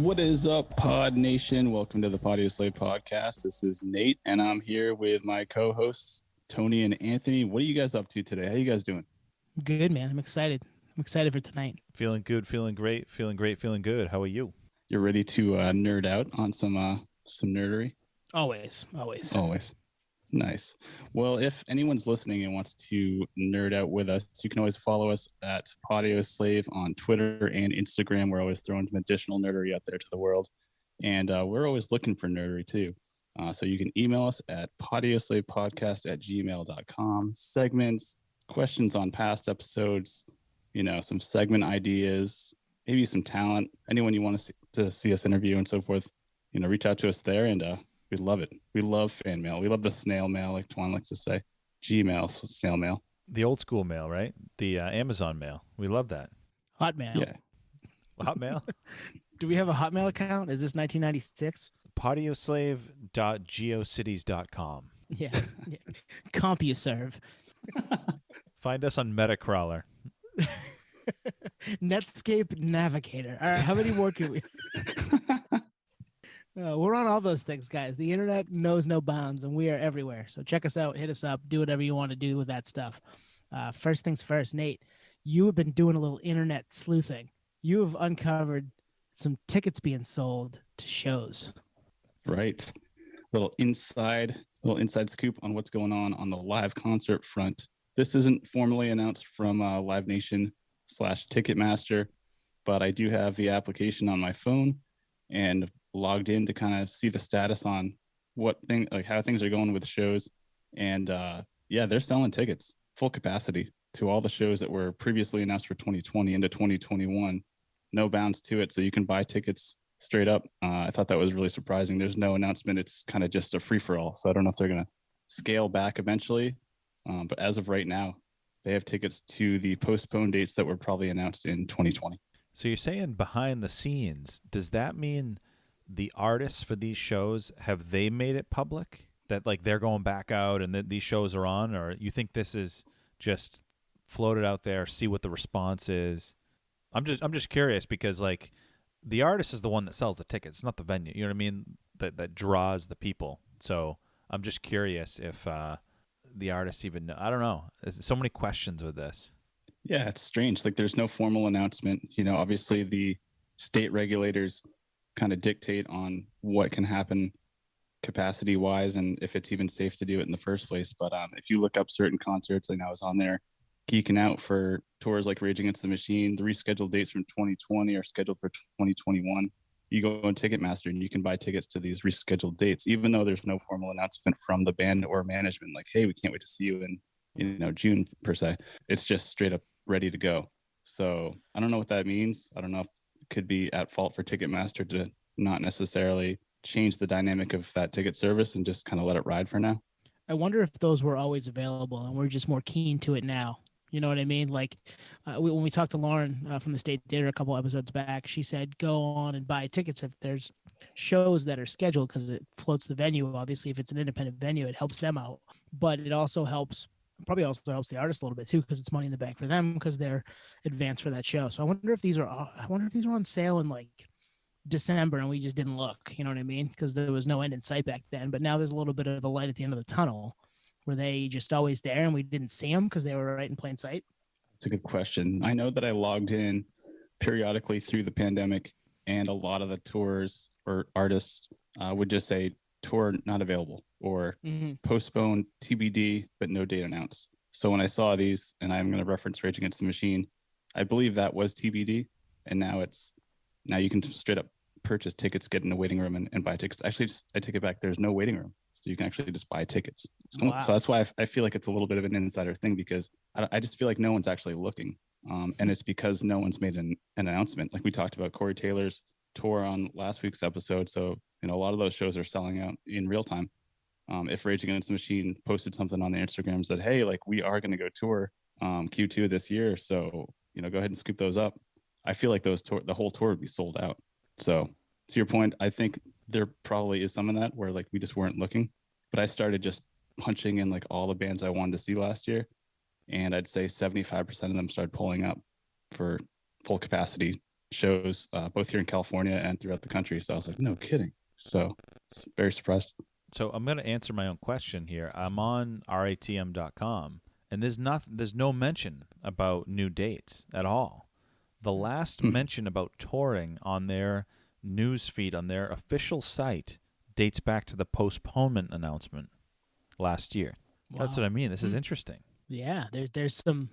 What is up, Pod Nation? Welcome to the Podio Slave podcast. This is Nate, and I'm here with my co-hosts, Tony and Anthony. What are you guys up to today? How you guys doing? Good, man. I'm excited. I'm excited for tonight. Feeling good, feeling great, feeling great, feeling good. How are you? You're ready to nerd out on some nerdery? Always. Nice. Well, if anyone's listening and wants to nerd out with us, you can always follow us at Podio Slave on Twitter and Instagram. We're always throwing some additional nerdery out there to the world. And we're always looking for nerdery too. So you can email us at podioslavepodcast@gmail.com. Segments, questions on past episodes, some segment ideas, maybe some talent, anyone you want to see us interview and so forth, reach out to us there, and we love it. We love fan mail. We love the snail mail, like Twan likes to say. Gmail, snail mail. The old school mail, right? The Amazon mail. We love that. Hotmail. Yeah. Hotmail? Do we have a Hotmail account? Is this 1996? Podioslave.geocities.com. Yeah. CompuServe. Find us on Metacrawler. Netscape Navigator. All right, how many more can we... We're on all those things, guys. The internet knows no bounds, and we are everywhere. So check us out, hit us up, do whatever you want to do with that stuff. First things first, Nate, you have been doing a little internet sleuthing. You have uncovered some tickets being sold to shows. Right. Little inside scoop on what's going on the live concert front. This isn't formally announced from Live Nation /Ticketmaster, but I do have the application on my phone and logged in to kind of see the status on how things are going with shows. And they're selling tickets full capacity to all the shows that were previously announced for 2020 into 2021. No bounds to it, so you can buy tickets straight up. I thought that was really surprising. There's no announcement. It's kind of just a free-for-all, so I don't know if they're going to scale back eventually, but as of right now, they have tickets to the postponed dates that were probably announced in 2020. So you're saying behind the scenes, does that mean the artists for these shows, have they made it public that like they're going back out and that these shows are on, or you think this is just floated out there, see what the response is? I'm just curious because like the artist is the one that sells the tickets, not the venue. You know what I mean? That draws the people. So I'm just curious if the artists even know. I don't know. There's so many questions with this. Yeah, it's strange. Like there's no formal announcement. Obviously the state regulators kind of dictate on what can happen capacity wise and if it's even safe to do it in the first place. But if you look up certain concerts, I was on there geeking out for tours like Rage Against the Machine. The rescheduled dates from 2020 are scheduled for 2021. You go on Ticketmaster and you can buy tickets to these rescheduled dates, even though there's no formal announcement from the band or management like, hey, we can't wait to see you in June per se. It's just straight up ready to go. So I don't know what that means. I don't know if it could be at fault for Ticketmaster to not necessarily change the dynamic of that ticket service and just kind of let it ride for now. I wonder if those were always available and we're just more keen to it now. You know what I mean? Like when we talked to Lauren from the State Theater a couple episodes back, she said, go on and buy tickets if there's shows that are scheduled because it floats the venue. Obviously, if it's an independent venue, it helps them out. But it also probably helps the artist a little bit too because it's money in the bank for them because they're advanced for that show. So I wonder if these are on sale in like December and we just didn't look. You know what I mean? Because there was no end in sight back then. But now there's a little bit of a light at the end of the tunnel. Were they just always there and we didn't see them because they were right in plain sight? That's a good question. I know that I logged in periodically through the pandemic and a lot of the tours or artists would just say tour not available or postponed TBD, but no date announced. So when I saw these, and I'm going to reference Rage Against the Machine, I believe that was TBD. And now you can straight up purchase tickets, get in the waiting room and buy tickets. Actually, I take it back. There's no waiting room. So you can actually just buy tickets. Wow. So that's why I feel like it's a little bit of an insider thing because I just feel like no one's actually looking. And it's because no one's made an announcement. Like we talked about Corey Taylor's tour on last week's episode. So, a lot of those shows are selling out in real time. If Rage Against the Machine posted something on their Instagram and said, hey, like we are going to go tour Q2 this year. So, go ahead and scoop those up. I feel like the whole tour would be sold out. So to your point, I think there probably is some of that where like we just weren't looking, but I started just punching in like all the bands I wanted to see last year. And I'd say 75% of them started pulling up for full capacity shows both here in California and throughout the country. So I was like, no kidding. So very surprised. So I'm going to answer my own question here. I'm on ratm.com, and there's no mention about new dates at all. The last mention about touring on their news feed on their official site dates back to the postponement announcement last year. Wow. That's what I mean. This is interesting. Yeah, there's some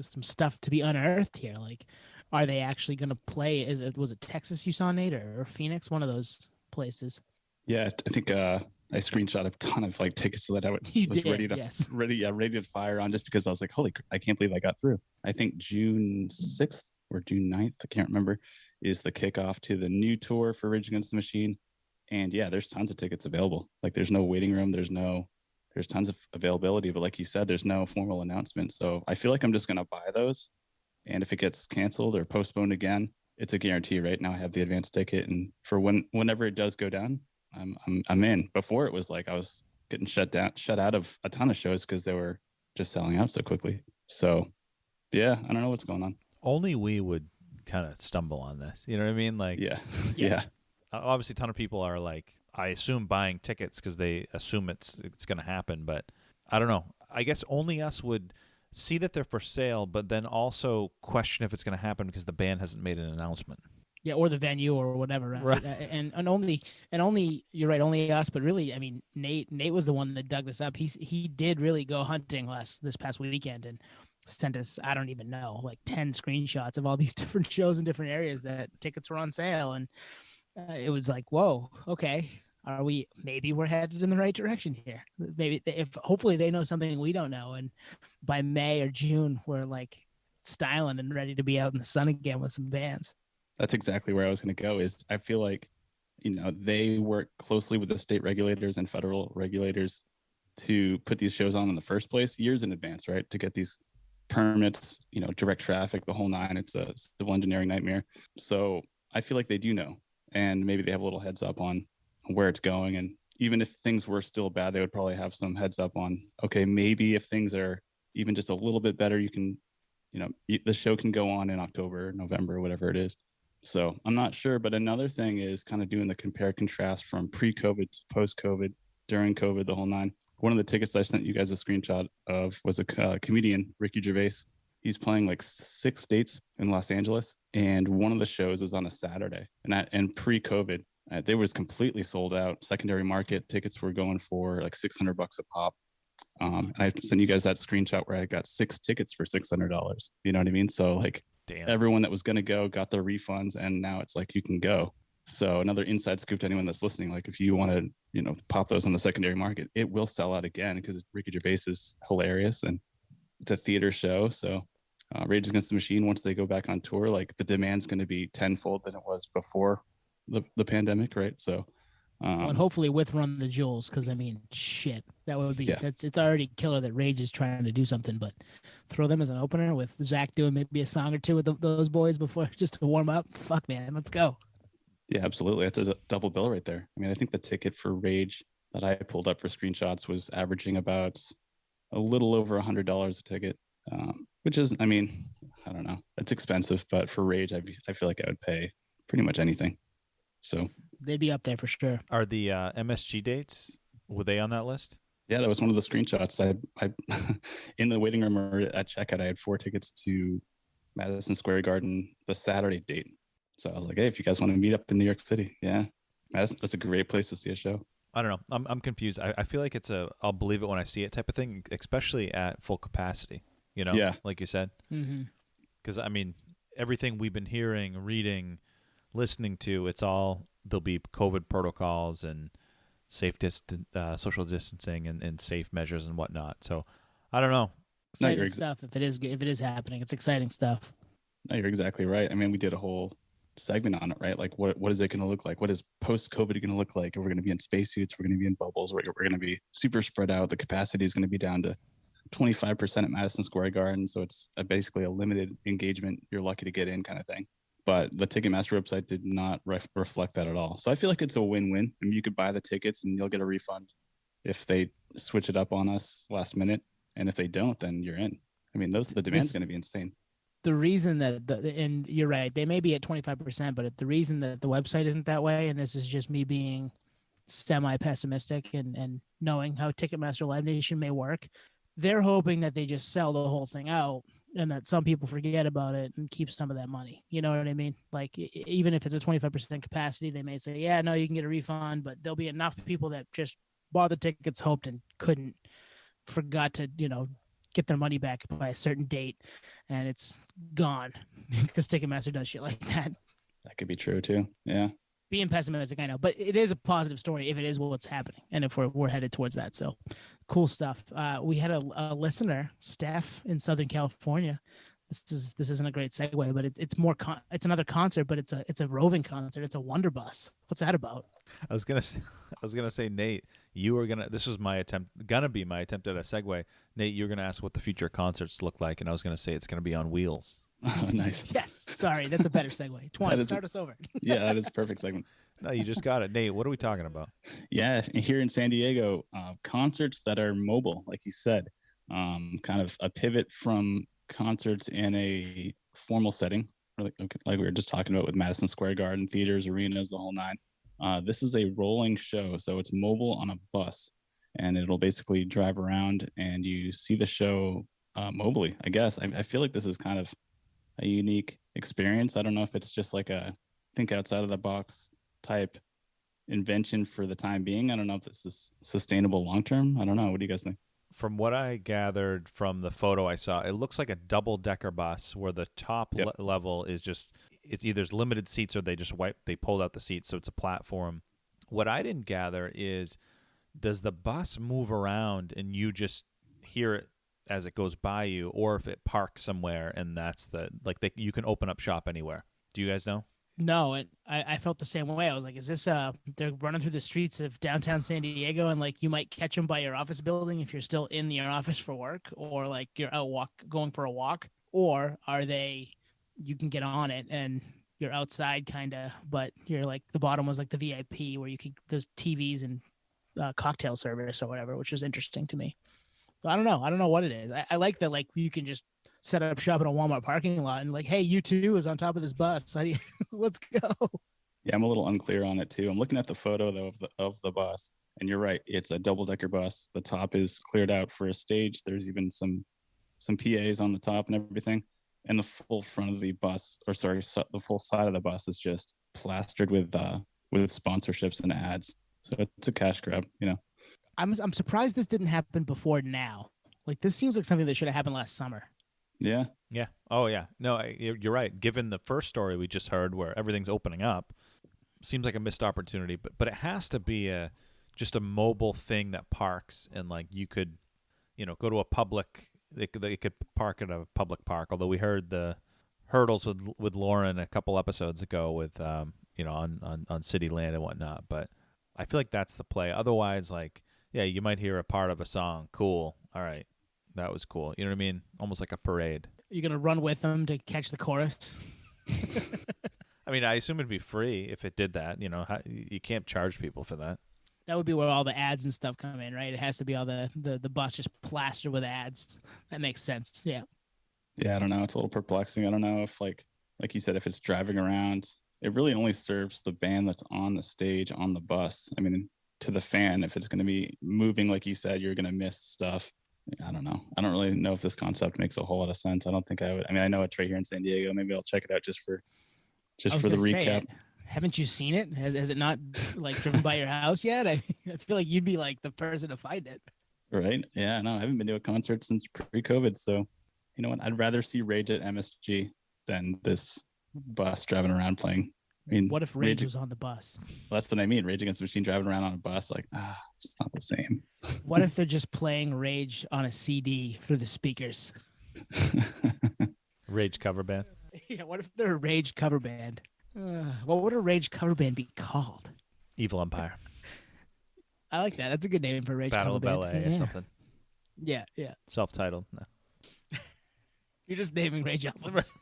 stuff to be unearthed here. Like, are they actually going to play? Was it Texas you saw, Nate, or Phoenix? One of those places. Yeah, I think I screenshot a ton of like tickets so that I was ready to fire on, just because I was like, holy, I can't believe I got through. I think June 6th or June 9th, I can't remember, is the kickoff to the new tour for Rage Against the Machine. And yeah, there's tons of tickets available. Like there's no waiting room. There's tons of availability, but like you said, there's no formal announcement. So I feel like I'm just going to buy those. And if it gets canceled or postponed again, it's a guarantee. Right now I have the advance ticket, and for whenever it does go down, I'm in. Before it was like I was getting shut out of a ton of shows because they were just selling out so quickly. So yeah, I don't know what's going on. Only we would kind of stumble on this. You know what I mean? Like, yeah. Obviously, a ton of people are like, I assume buying tickets because they assume it's going to happen. But I don't know. I guess only us would see that they're for sale, but then also question if it's going to happen because the band hasn't made an announcement. Yeah, or the venue or whatever. Right. And only you're right, only us. But really, I mean, Nate was the one that dug this up. He did really go hunting this past weekend and sent us, I don't even know, like 10 screenshots of all these different shows in different areas that tickets were on sale. And it was like, whoa, okay. Maybe we're headed in the right direction here. Maybe hopefully they know something we don't know. And by May or June, we're like styling and ready to be out in the sun again with some bands. That's exactly where I was going to go. Is I feel like, they work closely with the state regulators and federal regulators to put these shows on in the first place years in advance, right? To get these permits, direct traffic, the whole nine. It's a civil engineering nightmare. So I feel like they do know, and maybe they have a little heads up on where it's going. And even if things were still bad, they would probably have some heads up on, okay, maybe if things are even just a little bit better, you can, the show can go on in October, November, whatever it is. So I'm not sure. But another thing is kind of doing the compare contrast from pre-COVID to post-COVID, during COVID, the whole nine. One of the tickets I sent you guys a screenshot of was a comedian, Ricky Gervais. He's playing like 6 dates in Los Angeles, and one of the shows is on a Saturday. And pre-COVID, they was completely sold out. Secondary market tickets were going for like $600 a pop. And I sent you guys that screenshot where I got 6 tickets for $600. You know what I mean? So like, damn, everyone that was going to go got their refunds, and now it's like you can go. So another inside scoop to anyone that's listening, like if you want to, pop those on the secondary market, it will sell out again because Ricky Gervais is hilarious and it's a theater show. So Rage Against the Machine, once they go back on tour, like the demand's going to be tenfold than it was before the pandemic, right? So and hopefully with Run the Jewels, because I mean, shit, that would be it's already killer that Rage is trying to do something, but throw them as an opener with Zach doing maybe a song or two with those boys before, just to warm up. Fuck, man, let's go. Yeah, absolutely. That's a double bill right there. I mean, I think the ticket for Rage that I pulled up for screenshots was averaging about a little over $100 a ticket, which is, I mean, I don't know, it's expensive, but for Rage, I feel like I would pay pretty much anything. So they'd be up there for sure. Are the MSG dates, were they on that list? Yeah, that was one of the screenshots. I in the waiting room or at checkout, I had 4 tickets to Madison Square Garden the Saturday date. So I was like, hey, if you guys want to meet up in New York City, that's a great place to see a show. I don't know. I'm confused. I feel like it's I'll believe it when I see it type of thing, especially at full capacity, Yeah. Like you said. Because, I mean, everything we've been hearing, reading, listening to, there'll be COVID protocols and safe social distancing and safe measures and whatnot. So I don't know. Exciting stuff. If it is happening, it's exciting stuff. No, you're exactly right. I mean, we did a whole segment on it, right? Like what is it going to look like? What is post-COVID going to look like? We're going to be in spacesuits. We're going to be in bubbles. We're going to be super spread out. The capacity is going to be down to 25% at Madison Square Garden. So it's basically a limited engagement. You're lucky to get in kind of thing. But the Ticketmaster website did not reflect that at all. So I feel like it's a win-win. I mean, you could buy the tickets and you'll get a refund if they switch it up on us last minute. And if they don't, then you're in. I mean, the demand's going to be insane. the reason that and you're right, they may be at 25%, but the reason that the website isn't that way, and this is just me being semi-pessimistic and knowing how Ticketmaster Live Nation may work, they're hoping that they just sell the whole thing out and that some people forget about it and keep some of that money. You know what I mean? Like, even if it's a 25% capacity, they may say, yeah, no, you can get a refund, but there'll be enough people that just bought the tickets, hoped, and forgot to, get their money back by a certain date, and it's gone because Ticketmaster does shit like that. That could be true too. Yeah. Being pessimistic, I know, but it is a positive story if it is what's happening, and if we're headed towards that. So, cool stuff. We had a listener, Steph, in Southern California. This isn't a great segue, but it's another concert, but it's a roving concert. It's a Wonderbus. What's that about? I was gonna say, Nate, this was my attempt at a segue. Nate, you were gonna ask what the future concerts look like, and I was gonna say it's gonna be on wheels. Oh, nice. Yes. Sorry, that's a better segue. Twan, start us over. Yeah, that is a perfect segment. No, you just got it. Nate, what are we talking about? Yeah, here in San Diego, concerts that are mobile, like you said, kind of a pivot from concerts in a formal setting, like we were just talking about with Madison Square Garden, theaters, arenas, the whole nine. This is a rolling show, so it's mobile on a bus, and it'll basically drive around and you see the show mobily, I guess. I feel like this is kind of a unique experience. I don't know if it's just like a think outside of the box type invention for the time being. I don't know if this is sustainable long term. I don't know. What do you guys think? From what I gathered from the photo I saw, it looks like a double-decker bus where the top level is it's either limited seats or they pulled out the seats, so it's a platform. What I didn't gather is, does the bus move around and you just hear it as it goes by you, or if it parks somewhere and you can open up shop anywhere? Do you guys know? No, and I felt the same way. I was like, is this they're running through the streets of downtown San Diego, and like you might catch them by your office building if you're still in your office for work, or like you're out going for a walk, or are they, you can get on it and you're outside kind of, but you're like, the bottom was like the VIP where you could, there's TVs and cocktail service or whatever, which was interesting to me. But I don't know what it is. I like that, like, you can just set up shop in a Walmart parking lot and like, hey, U2 is on top of this bus. How do you, let's go. Yeah, I'm a little unclear on it too. I'm looking at the photo though of the bus, and you're right. It's a double-decker bus. The top is cleared out for a stage. There's even some PAs on the top and everything. And the full front of the bus, the full side of the bus is just plastered with sponsorships and ads. So it's a cash grab, I'm surprised this didn't happen before now. Like, this seems like something that should have happened last summer. Yeah. Yeah. Oh, yeah. No, you're right. Given the first story we just heard where everything's opening up, seems like a missed opportunity. But it has to be just a mobile thing that parks, and like you could, go to a public. They could park at a public park. Although we heard the hurdles with Lauren a couple episodes ago with on City Land and whatnot. But I feel like that's the play. Otherwise, like, yeah, you might hear a part of a song. Cool. All right. That was cool. You know what I mean? Almost like a parade. You're going to run with them to catch the chorus? I mean, I assume it'd be free if it did that. You can't charge people for that. That would be where all the ads and stuff come in, right? It has to be all the bus just plastered with ads. That makes sense. Yeah. Yeah, I don't know. It's a little perplexing. I don't know if, like you said, if it's driving around, it really only serves the band that's on the stage on the bus. I mean, to the fan, if it's going to be moving, like you said, you're going to miss stuff. I don't know. I don't really know if this concept makes a whole lot of sense. I don't think I would. I mean, I know it's right here in San Diego. Maybe I'll check it out just for the recap. Haven't you seen it? Has it not like driven by your house yet? I feel like you'd be like the person to find it. Right? Yeah. No, I haven't been to a concert since pre-COVID. So, you know what? I'd rather see Rage at MSG than this bus driving around playing. I mean, what if Rage was on the bus? Well, that's what I mean. Rage Against the Machine driving around on a bus, like, it's just not the same. What if they're just playing Rage on a CD through the speakers? Rage cover band. Yeah. What if they're a Rage cover band? What would a Rage cover band be called? Evil Empire. I like that. That's a good name for a Rage Battle cover of band. LA or something. Yeah. Yeah. Self-titled. No. You're just naming Rage albums.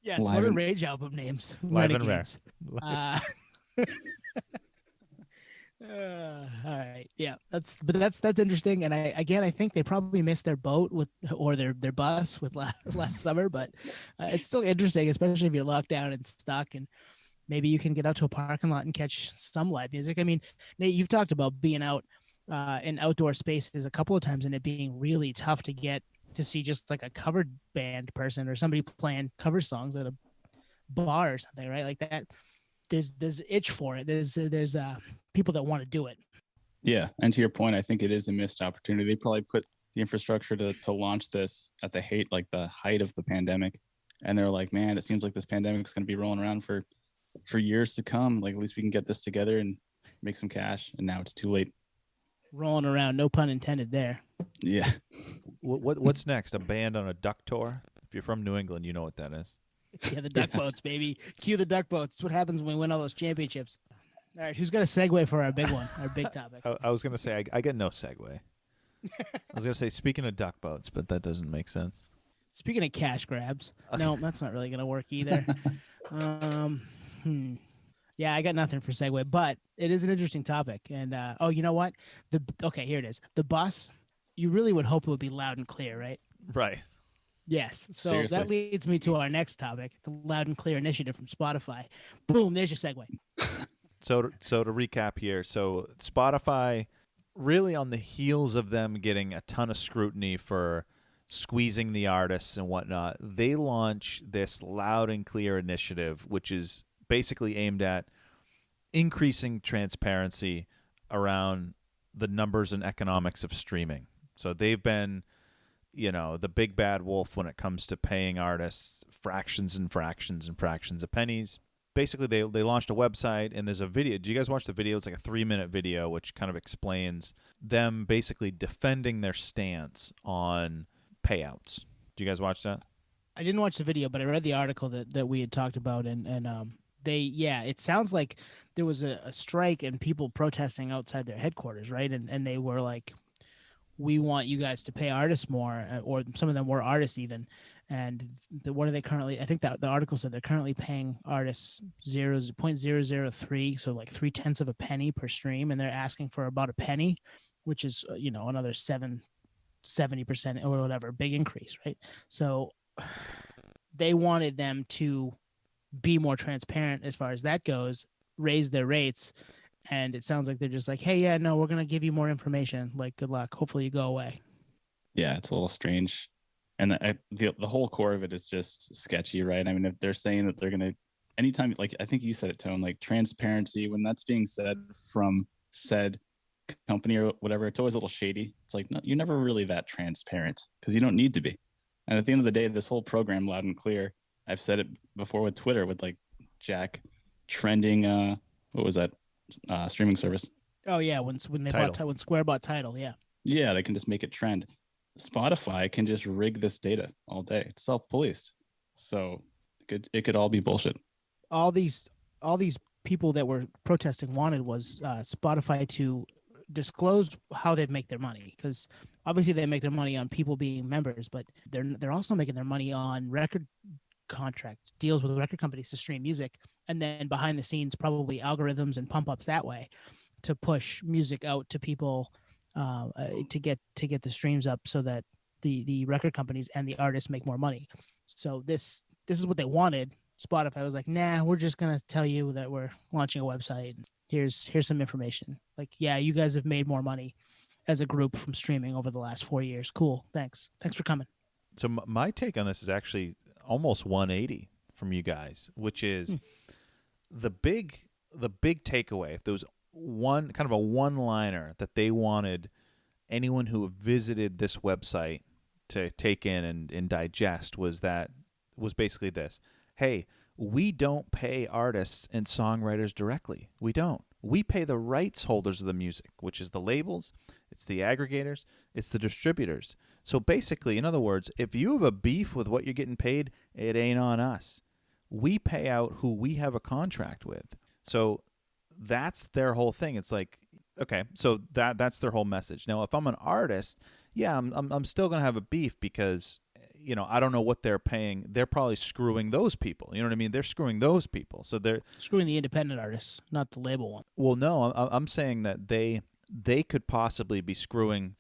Yes, Live what are and Rage album names? Live and Rare. All right, yeah, that's interesting, and I think they probably missed their boat with or their bus with last summer, but it's still interesting, especially if you're locked down and stuck, and maybe you can get out to a parking lot and catch some live music. I mean, Nate, you've talked about being out in outdoor spaces a couple of times and it being really tough to get to see just like a covered band person or somebody playing cover songs at a bar or something, right? Like that. There's itch for it. There's people that want to do it. Yeah, and to your point, I think it is a missed opportunity. They probably put the infrastructure to launch this at the height of the pandemic, and they're like, man, it seems like this pandemic is going to be rolling around for years to come. Like, at least we can get this together and make some cash. And now it's too late. Rolling around, no pun intended there. Yeah. What's next? A band on a duck tour? If you're from New England, you know what that is. Yeah, the duck boats, baby. Cue the duck boats. It's what happens when we win all those championships. All right, who's got a segue for our big one, our big topic? I was going to say, I get no segue. I was going to say, speaking of duck boats, but that doesn't make sense. Speaking of cash grabs, no, that's not really going to work either. Yeah, I got nothing for segue, but it is an interesting topic. And, oh, you know what? Okay, here it is. The bus, you really would hope it would be loud and clear, right? Right. Yes. So Seriously. that leads me to our next topic, the Loud and Clear initiative from Spotify. Boom, there's your segue. So to recap here, so Spotify, really on the heels of them getting a ton of scrutiny for squeezing the artists and whatnot, they launch this Loud and Clear initiative, which is basically aimed at increasing transparency around the numbers and economics of streaming. So they've been, the big bad wolf when it comes to paying artists fractions and fractions and fractions of pennies. Basically, they launched a website, and there's a video. Do you guys watch the video? It's like a 3-minute video, which kind of explains them basically defending their stance on payouts. Do you guys watch that? I didn't watch the video, but I read the article that we had talked about, and it sounds like there was a strike and people protesting outside their headquarters, right? And they were like, we want you guys to pay artists more, or some of them were artists even. And what are they currently? I think that the article said they're currently paying artists 0.003, so like 0.3 of a penny per stream, and they're asking for about a penny, which is another 70% or whatever, big increase, right? So they wanted them to be more transparent as far as that goes, raise their rates. And it sounds like they're just like, hey, yeah, no, we're going to give you more information. Like, good luck. Hopefully you go away. Yeah, it's a little strange. And the whole core of it is just sketchy, right? I mean, if they're saying that they're going to, anytime, like, I think you said it, Tone, like transparency, when that's being said from said company or whatever, it's always a little shady. It's like, no, you're never really that transparent because you don't need to be. And at the end of the day, this whole program, Loud and Clear, I've said it before with Twitter, with like Jack trending, what was that? Streaming service. Oh yeah, when Square bought Tidal, yeah. Yeah, they can just make it trend. Spotify can just rig this data all day. It's self-policed, so it could all be bullshit. All these people that were protesting wanted was Spotify to disclose how they make their money, because obviously they make their money on people being members, but they're also making their money on record contracts, deals with record companies to stream music, and then behind the scenes probably algorithms and pump ups that way to push music out to people to get the streams up so that the record companies and the artists make more money. So this is what they wanted. Spotify was like, nah, we're just gonna tell you that we're launching a website. Here's some information. Like, yeah, you guys have made more money as a group from streaming over the last 4 years. Cool, thanks for coming. So my take on this is actually almost 180 from you guys, which is the big takeaway. If there was one kind of a one-liner that they wanted anyone who visited this website to take in and digest was basically this: hey, we don't pay artists and songwriters directly. We don't. We pay the rights holders of the music, which is the labels, it's the aggregators, it's the distributors. So basically, in other words, if you have a beef with what you're getting paid, it ain't on us. We pay out who we have a contract with. So that's their whole thing. It's like, okay, so that's their whole message. Now, if I'm an artist, yeah, I'm still gonna have a beef because I don't know what they're paying. They're probably screwing those people. You know what I mean? They're screwing those people. So they're Screwing the independent artists, not the label one. well, no, I'm saying that they could possibly be screwing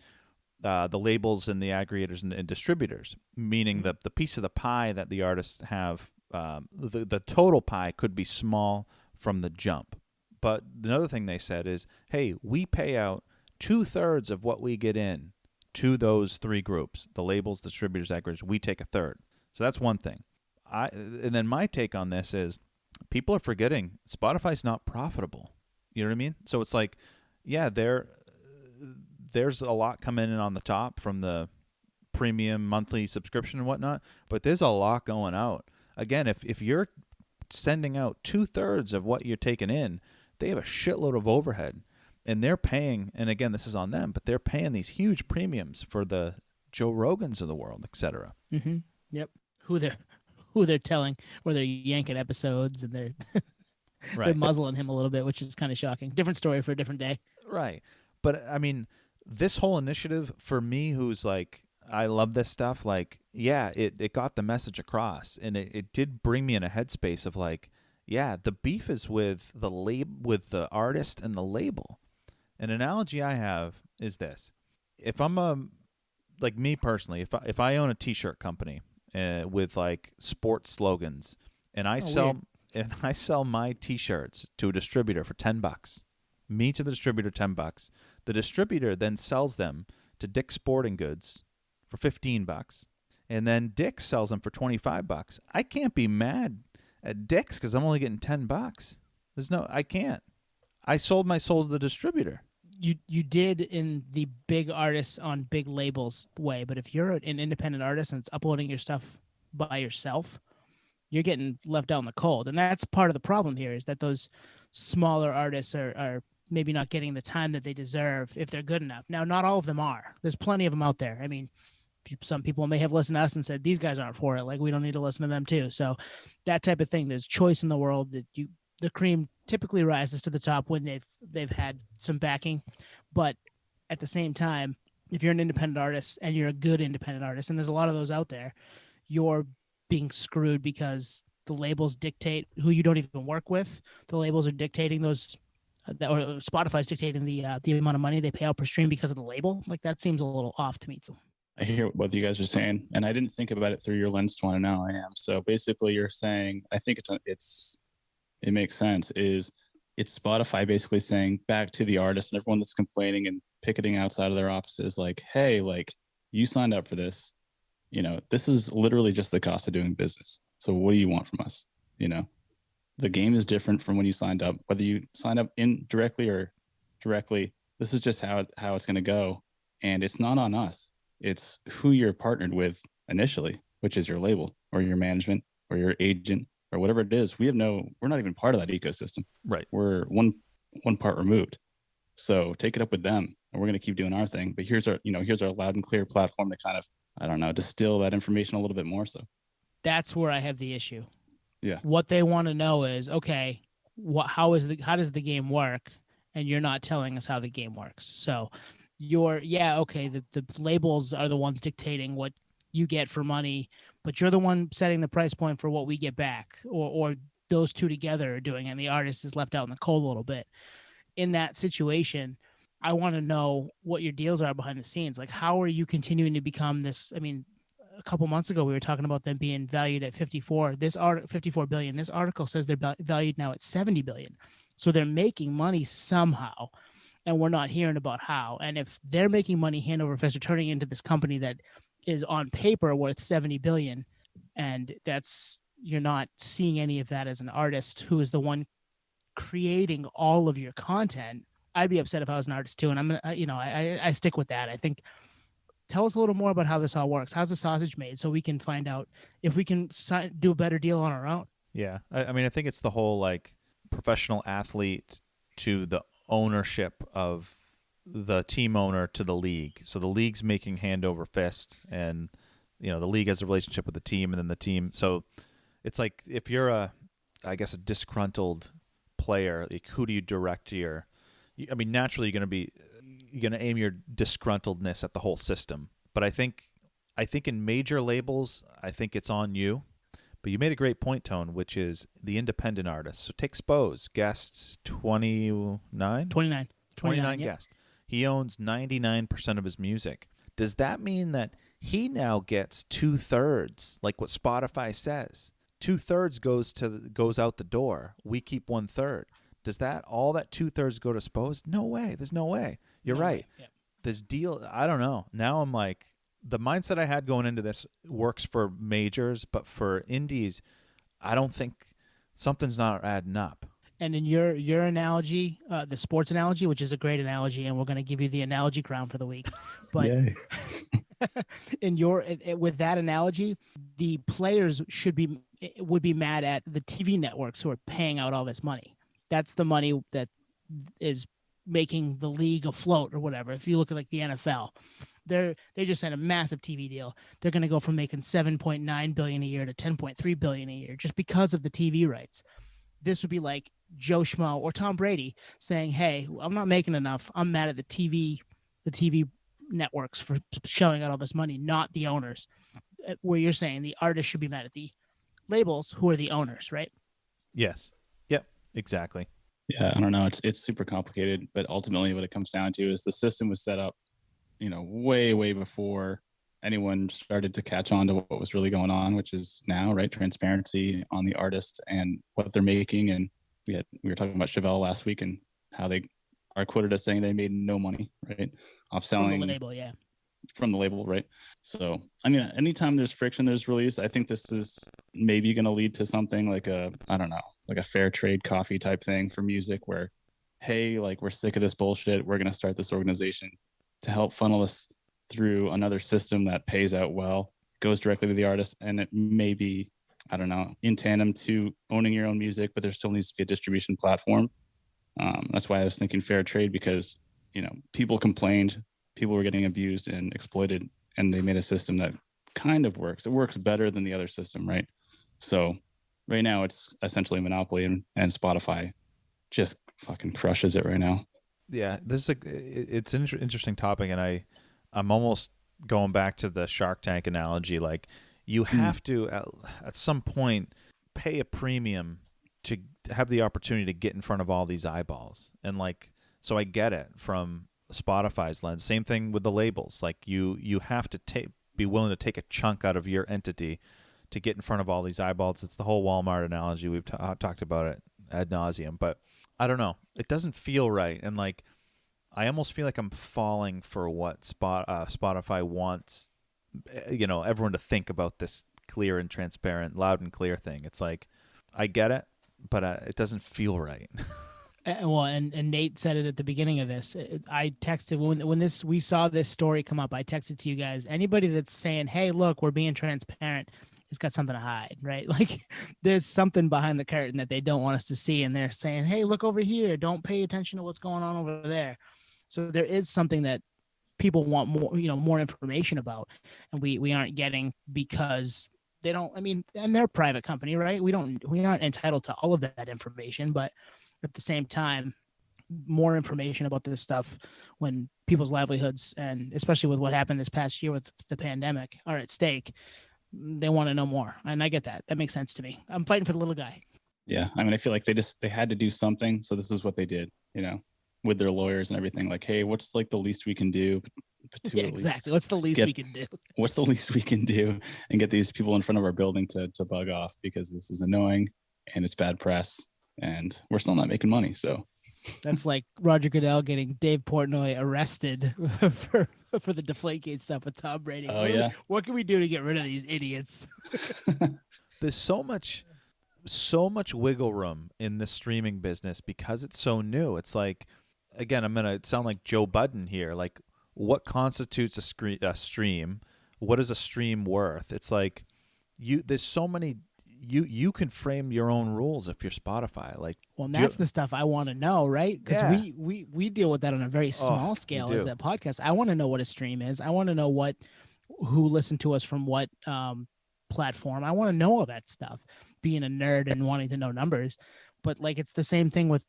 the labels and the aggregators and distributors, meaning that the piece of the pie that the artists have, the total pie could be small from the jump. But another thing they said is, hey, we pay out 2/3 of what we get in to those three groups, the labels, distributors, aggregators. We take 1/3. So that's one thing. And then my take on this is people are forgetting Spotify's not profitable. You know what I mean? So it's like, yeah, there's a lot coming in on the top from the premium monthly subscription and whatnot, but there's a lot going out. Again, if you're sending out 2/3 of what you're taking in, they have a shitload of overhead, and they're paying, and again, this is on them, but they're paying these huge premiums for the Joe Rogans of the world, etc. Mm-hmm. Yep. Who they're telling, or they're yanking episodes, and they're Right. they're muzzling him a little bit, which is kind of shocking. Different story for a different day. Right. But I mean, this whole initiative for me, who's like, I love this stuff, like, yeah, it got the message across, and it did bring me in a headspace of like, yeah, the beef is with with the artist and the label. An analogy I have is this: if I'm like me personally, if I own a t-shirt company with like sports slogans, and I sell my t-shirts to a distributor for $10, me to the distributor $10, the distributor then sells them to Dick's Sporting Goods for $15, and then Dick's sells them for $25. I can't be mad at Dick's because I'm only getting $10. I can't. I sold my soul to the distributor. You did in the big artists on big labels way, but if you're an independent artist and it's uploading your stuff by yourself, you're getting left out in the cold. And that's part of the problem here, is that those smaller artists are maybe not getting the time that they deserve if they're good enough. Now, not all of them are. There's plenty of them out there. I mean, some people may have listened to us and said, these guys aren't for it. Like, we don't need to listen to them too. So that type of thing, there's choice in the world. That the cream typically rises to the top when they've had some backing. But at the same time, if you're an independent artist and you're a good independent artist, and there's a lot of those out there, you're being screwed because the labels dictate who you don't even work with. The labels are dictating those, or Spotify's dictating the amount of money they pay out per stream because of the label. Like, that seems a little off to me too. I hear what both you guys are saying, and I didn't think about it through your lens, Twan, and now I am. So basically, you're saying, I think it makes sense. It's Spotify basically saying back to the artist and everyone that's complaining and picketing outside of their offices, like, hey, like, you signed up for this. This is literally just the cost of doing business. So what do you want from us? The game is different from when you signed up, whether you sign up indirectly or directly. This is just how it's going to go. And it's not on us. It's who you're partnered with initially, which is your label or your management or your agent or whatever it is. We're not even part of that ecosystem. Right. We're one part removed. So take it up with them, and we're going to keep doing our thing. But here's our loud and clear platform to kind of, I don't know, distill that information a little bit more. So that's where I have the issue. Yeah. What they want to know is, okay, how does the game work? And you're not telling us how the game works. So the labels are the ones dictating what you get for money, but you're the one setting the price point for what we get back, or those two together are doing it, and the artist is left out in the cold a little bit. In that situation, I want to know what your deals are behind the scenes. Like, how are you continuing to become this? I mean, a couple months ago, we were talking about them being valued at 54 billion. This article says they're valued now at 70 billion. So they're making money somehow, and we're not hearing about how. And if they're making money hand over fist, or turning into this company that is on paper worth 70 billion, and you're not seeing any of that as an artist who is the one creating all of your content, I'd be upset if I was an artist too. And I stick with that. I think, tell us a little more about how this all works. How's the sausage made, so we can find out if we can do a better deal on our own. Yeah. I mean, I think it's the whole, like, professional athlete to the ownership of the team owner to the league. So the league's making hand over fist, and the league has a relationship with the team, and then the team. So it's like, if you're a disgruntled player, like, who do you direct naturally you're going to aim your disgruntledness at the whole system. But I think I think in major labels, I think it's on you. But you made a great point, Tone, which is the independent artists. So take Spose, guests 29? 29. 29 yep. guests. He owns 99% of his music. Does that mean that he now gets 2/3, like what Spotify says? 2/3 goes out the door. We keep 1/3. Does all that 2/3 go to Spose? No way. There's no way. You're right. Yep. This deal, I don't know. Now I'm like, the mindset I had going into this works for majors, but for indies, I don't think something's not adding up. And in your analogy, the sports analogy, which is a great analogy, and we're going to give you the analogy crown for the week. But with that analogy, the players would be mad at the TV networks who are paying out all this money. That's the money that is making the league afloat or whatever. If you look at like the NFL, they just signed a massive TV deal. They're going to go from making $7.9 billion a year to $10.3 billion a year just because of the TV rights. This would be like Joe Schmo or Tom Brady saying, "Hey, I'm not making enough. I'm mad at the TV networks for showing out all this money, not the owners." Where you're saying the artists should be mad at the labels who are the owners, right? Yes. Yep. Exactly. Yeah, I don't know. It's super complicated, but ultimately what it comes down to is the system was set up, way before anyone started to catch on to what was really going on, which is now, right? Transparency on the artists and what they're making. And we were talking about Chevelle last week and how they are quoted as saying they made no money, right? Off selling from the label, yeah. From the label, right? So, I mean, anytime there's friction, there's release. I think this is maybe going to lead to something like a fair trade coffee type thing for music where, hey, like we're sick of this bullshit. We're going to start this organization to help funnel us through another system that pays out well, goes directly to the artist. And it may be, I don't know, in tandem to owning your own music, but there still needs to be a distribution platform. That's why I was thinking fair trade, because, people complained, people were getting abused and exploited, and they made a system that kind of works. It works better than the other system, right? So right now it's essentially a monopoly, and Spotify just fucking crushes it right now. Yeah, it's an interesting topic, and I'm almost going back to the Shark Tank analogy. Like, you have to at some point pay a premium to have the opportunity to get in front of all these eyeballs, and like, so I get it from Spotify's lens. Same thing with the labels. Like, you have to be willing to take a chunk out of your entity to get in front of all these eyeballs. It's the whole Walmart analogy. We've talked about it ad nauseum, but I don't know. It doesn't feel right, and like, I almost feel like I'm falling for what Spotify wants, everyone to think about this clear and transparent, loud and clear thing. It's like, I get it, but it doesn't feel right. Well, and Nate said it at the beginning of this. I texted when we saw this story come up. I texted to you guys. Anybody that's saying, "Hey, look, we're being transparent," has got something to hide, right? Like, there's something behind the curtain that they don't want us to see, and they're saying, "Hey, look over here. Don't pay attention to what's going on over there." So there is something that people want more information about, and we aren't getting because they don't. I mean, and they're a private company, right? We aren't entitled to all of that information, but at the same time, more information about this stuff when people's livelihoods, and especially with what happened this past year with the pandemic, are at stake, they want to know more. And I get that. That makes sense to me. I'm fighting for the little guy. Yeah. I mean, I feel like they had to do something. So this is what they did, with their lawyers and everything. Like, hey, what's like the least we can do? Yeah, exactly. What's the least we can do? What's the least we can do and get these people in front of our building to bug off, because this is annoying and it's bad press. And we're still not making money. So that's like Roger Goodell getting Dave Portnoy arrested for the Deflategate stuff with Tom Brady. Oh, yeah. What can we do to get rid of these idiots? There's so much wiggle room in the streaming business because it's so new. It's like, again, I'm going to sound like Joe Budden here. Like, what constitutes a stream? What is a stream worth? It's like, there's so many. You can frame your own rules if you're Spotify. Like, well, and that's the stuff I want to know, right? Because we deal with that on a very small scale as a podcast. I want to know what a stream is. I want to know who listened to us from what platform. I want to know all that stuff. Being a nerd and wanting to know numbers, but like, it's the same thing with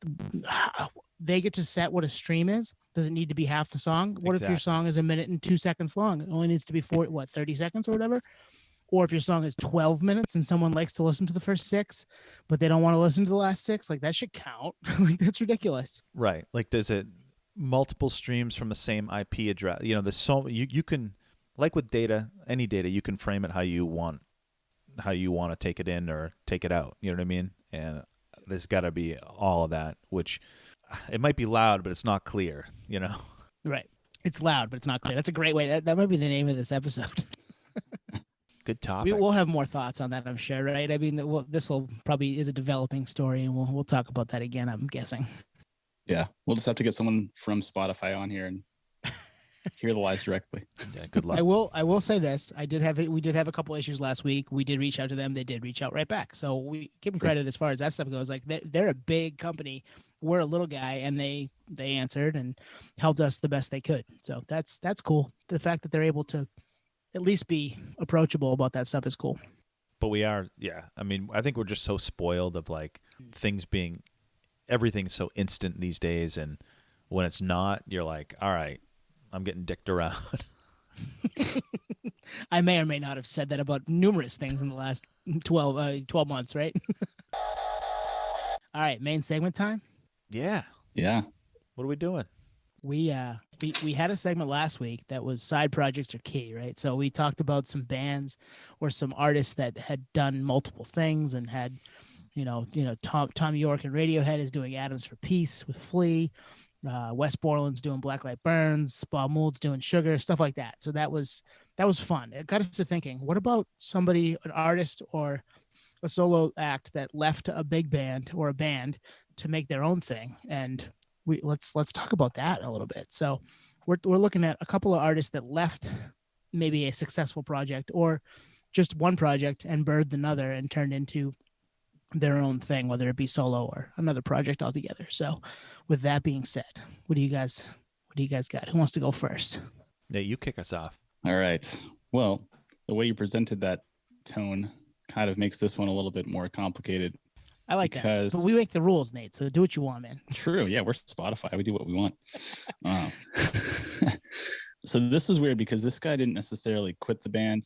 they get to set what a stream is. Does it need to be half the song? What if your Exactly. song is 1 minute and 2 seconds long? It only needs to be 30 seconds or whatever. Or if your song is 12 minutes and someone likes to listen to the first 6, but they don't want to listen to the last 6, like that should count. Like that's ridiculous. Right. Like there's multiple streams from the same IP address. You know, there's you can, like with data, any data, you can frame it how you want to take it in or take it out. You know what I mean? And there's got to be all of that, which it might be loud, but it's not clear, you know? Right. It's loud, but it's not clear. That's a great way. That might be the name of this episode. Good topic. We'll have more thoughts on that, I'm sure, right? I mean, this will probably is a developing story, and we'll talk about that again, I'm guessing. Yeah, we'll just have to get someone from Spotify on here and hear the lies directly. Yeah, good luck. I will say this. We did have a couple issues last week. We did reach out to them. They did reach out right back. So we give them credit as far as that stuff goes. Like they're a big company. We're a little guy, and they answered and helped us the best they could. So that's cool. The fact that they're able to at least be approachable about that stuff is cool. But we are, yeah. I mean, I think we're just so spoiled of like everything's so instant these days, and when it's not, you're like, all right, I'm getting dicked around. I may or may not have said that about numerous things in the last 12 months, right? All right, main segment time. Yeah. What are we doing? We had a segment last week that was side projects are key, right? So we talked about some bands or some artists that had done multiple things and had, Tom York and Radiohead is doing Atoms for Peace with Flea. Wes Borland's doing Black Light Burns, Bob Mould's doing Sugar, stuff like that. So that was fun. It got us to thinking, what about an artist or a solo act that left a big band or a band to make their own thing? And let's talk about that a little bit. So we're looking at a couple of artists that left maybe a successful project or just one project and birthed another and turned into their own thing, whether it be solo or another project altogether. So with that being said, what do you guys got? Who wants to go first? Yeah, you kick us off. All right. Well, the way you presented that tone kind of makes this one a little bit more complicated. I like that. But we make the rules, Nate. So do what you want, man. True. Yeah, we're Spotify. We do what we want. So this is weird because this guy didn't necessarily quit the band.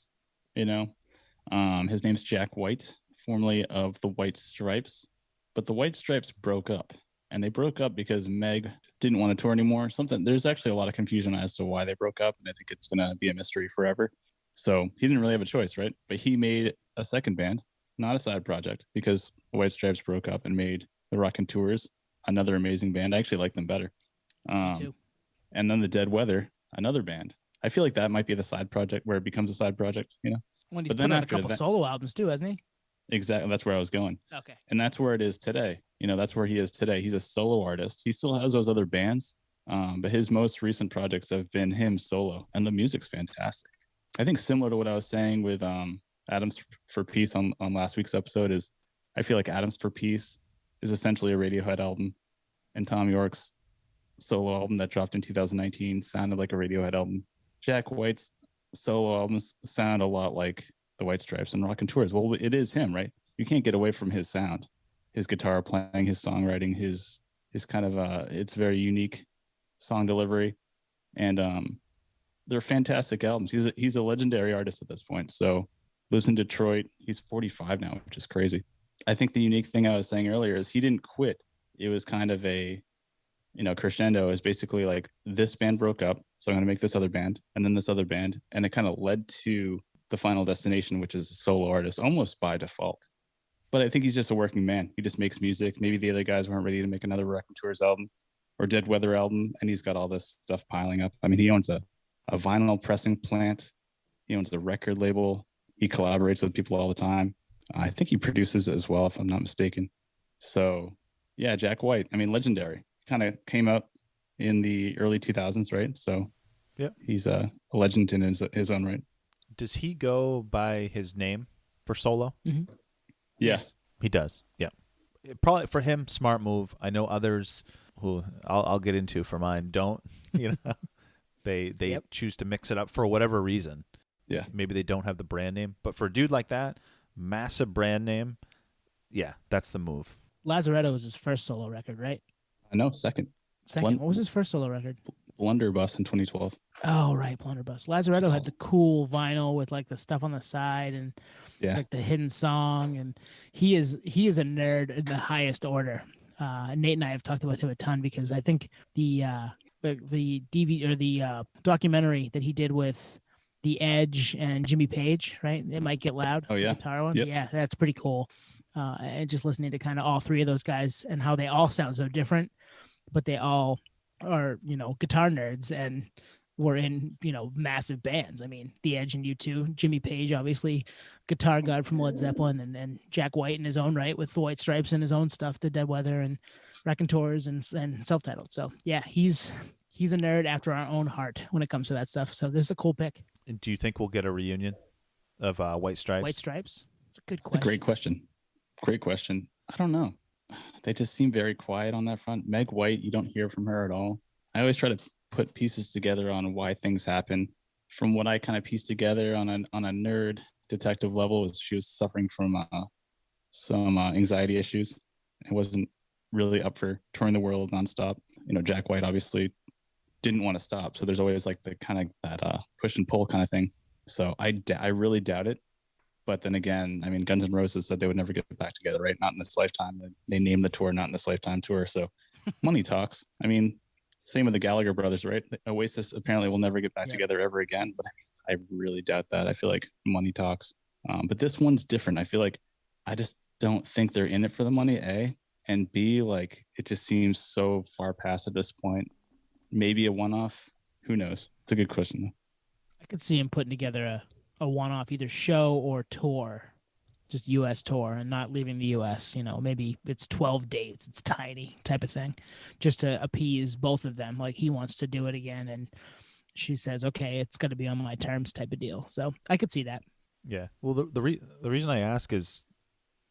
His name's Jack White, formerly of the White Stripes. But the White Stripes broke up. And they broke up because Meg didn't want to tour anymore. There's actually a lot of confusion as to why they broke up. And I think it's going to be a mystery forever. So he didn't really have a choice, right? But he made a second band, not a side project, because the White Stripes broke up and made the Rockin' Tours, another amazing band. I actually like them better. Me too. And then the Dead Weather, another band. I feel like that might be the side project where it becomes a side project, When he's put out a couple solo albums too, hasn't he? Exactly. That's where I was going. Okay. And that's where it is today. That's where he is today. He's a solo artist. He still has those other bands, but his most recent projects have been him solo, and the music's fantastic. I think similar to what I was saying with Atoms for Peace on last week's episode is I feel like Atoms for Peace is essentially a Radiohead album, and Tom York's solo album that dropped in 2019 sounded like a Radiohead album. Jack White's solo albums sound a lot like the White Stripes and Rockin' Tours. Well, it is him, right? You can't get away from his sound, his guitar playing, his songwriting, his kind of it's very unique song delivery, and they're fantastic albums. He's a legendary artist at this point. So lives in Detroit. He's 45 now, which is crazy. I think the unique thing I was saying earlier is he didn't quit. It was kind of a crescendo is basically like this band broke up, so I'm going to make this other band and then this other band, and it kind of led to the final destination, which is a solo artist almost by default. But I think he's just a working man. He just makes music. Maybe the other guys weren't ready to make another Wrecking Tours album or Dead Weather album, and he's got all this stuff piling up. I mean, he owns a vinyl pressing plant. He owns a record label. He collaborates with people all the time. I think he produces it as well, if I'm not mistaken. So, yeah, Jack White. I mean, legendary. Kind of came up in the early 2000s, right? So, yeah, he's a legend in his own right. Does he go by his name for solo? Mm-hmm. Yeah. Yes. He does. Yeah. Probably for him, smart move. I know others who I'll get into for mine don't, they Yep. choose to mix it up for whatever reason. Yeah. Maybe they don't have the brand name, but for a dude like that, massive brand name, yeah, that's the move. Lazaretto was his first solo record, right? I know, second. Second. What was his first solo record? Wonderbus in 2012. Oh, right, Blunderbuss. Lazaretto had the cool vinyl with like the stuff on the side and like the hidden song, and he is a nerd in the highest order. Nate and I have talked about him a ton because I think the DVD or the documentary that he did with The Edge and Jimmy Page, right? It Might Get Loud. Oh yeah, the guitar one. Yep. Yeah, that's pretty cool. And just listening to kind of all three of those guys and how they all sound so different, but they all are, guitar nerds and were in, massive bands. I mean, The Edge and U2, Jimmy Page, obviously guitar god from Led Zeppelin, and Jack White in his own right with the White Stripes and his own stuff, the Dead Weather and Raconteurs and Self-Titled. So yeah, he's a nerd after our own heart when it comes to that stuff. So this is a cool pick. And do you think we'll get a reunion of White Stripes? White Stripes? It's a good question. It's a great question. Great question. I don't know. They just seem very quiet on that front. Meg White, you don't hear from her at all. I always try to put pieces together on why things happen. From what I kind of pieced together on a nerd detective level, is she was suffering from some anxiety issues. It wasn't really up for touring the world nonstop. Jack White obviously didn't want to stop, so there's always like the kind of that push and pull kind of thing. So I really doubt it. But then again, I mean, Guns N' Roses said they would never get back together, right? Not in this lifetime. They named the tour Not in This Lifetime tour. So money talks. I mean, same with the Gallagher brothers, right? Oasis apparently will never get back together ever again. But I really doubt that. I feel like money talks. But this one's different. I feel like I just don't think they're in it for the money, A. And B, like, it just seems so far past at this point. Maybe a one-off. Who knows? It's a good question, though. I could see him putting together a one-off, either show or tour, just U.S. tour, and not leaving the U.S. Maybe it's 12 dates, it's tiny type of thing, just to appease both of them. Like, he wants to do it again, and she says, okay, it's got to be on my terms type of deal. So I could see that. Yeah. Well, the reason I ask is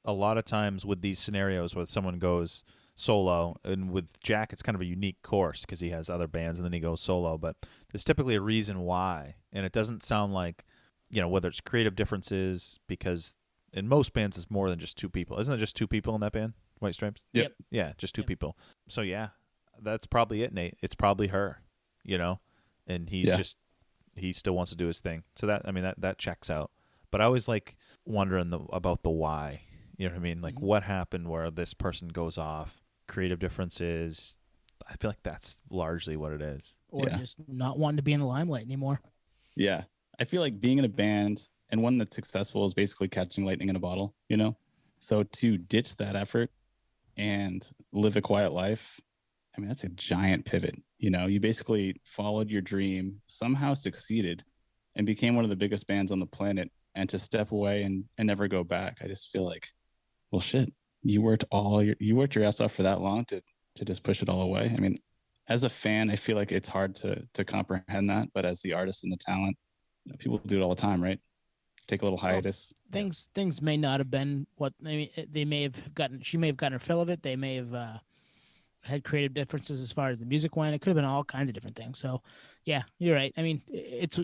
a lot of times with these scenarios where someone goes solo, and with Jack, it's kind of a unique course because he has other bands and then he goes solo, but there's typically a reason why, and it doesn't sound like, whether it's creative differences, because in most bands it's more than just two people. Isn't it just two people in that band, White Stripes? Yep. Yeah, just two people. So yeah, that's probably it, Nate. It's probably her, and he still wants to do his thing. So that checks out. But I always like wondering about the why. You know what I mean? Like, what happened where this person goes off? Creative differences. I feel like that's largely what it is. Or just not wanting to be in the limelight anymore. Yeah. I feel like being in a band and one that's successful is basically catching lightning in a bottle, So to ditch that effort and live a quiet life, I mean, that's a giant pivot. You basically followed your dream, somehow succeeded, and became one of the biggest bands on the planet. And to step away and never go back, I just feel like, well, shit, you worked your ass off for that long to just push it all away. I mean, as a fan, I feel like it's hard to comprehend that, but as the artist and the talent, people do it all the time, right? Take a little hiatus. Well, things may not have been what they may have gotten. She may have gotten her fill of it. They may have had creative differences as far as the music went. It could have been all kinds of different things. So, yeah, you're right. I mean, it's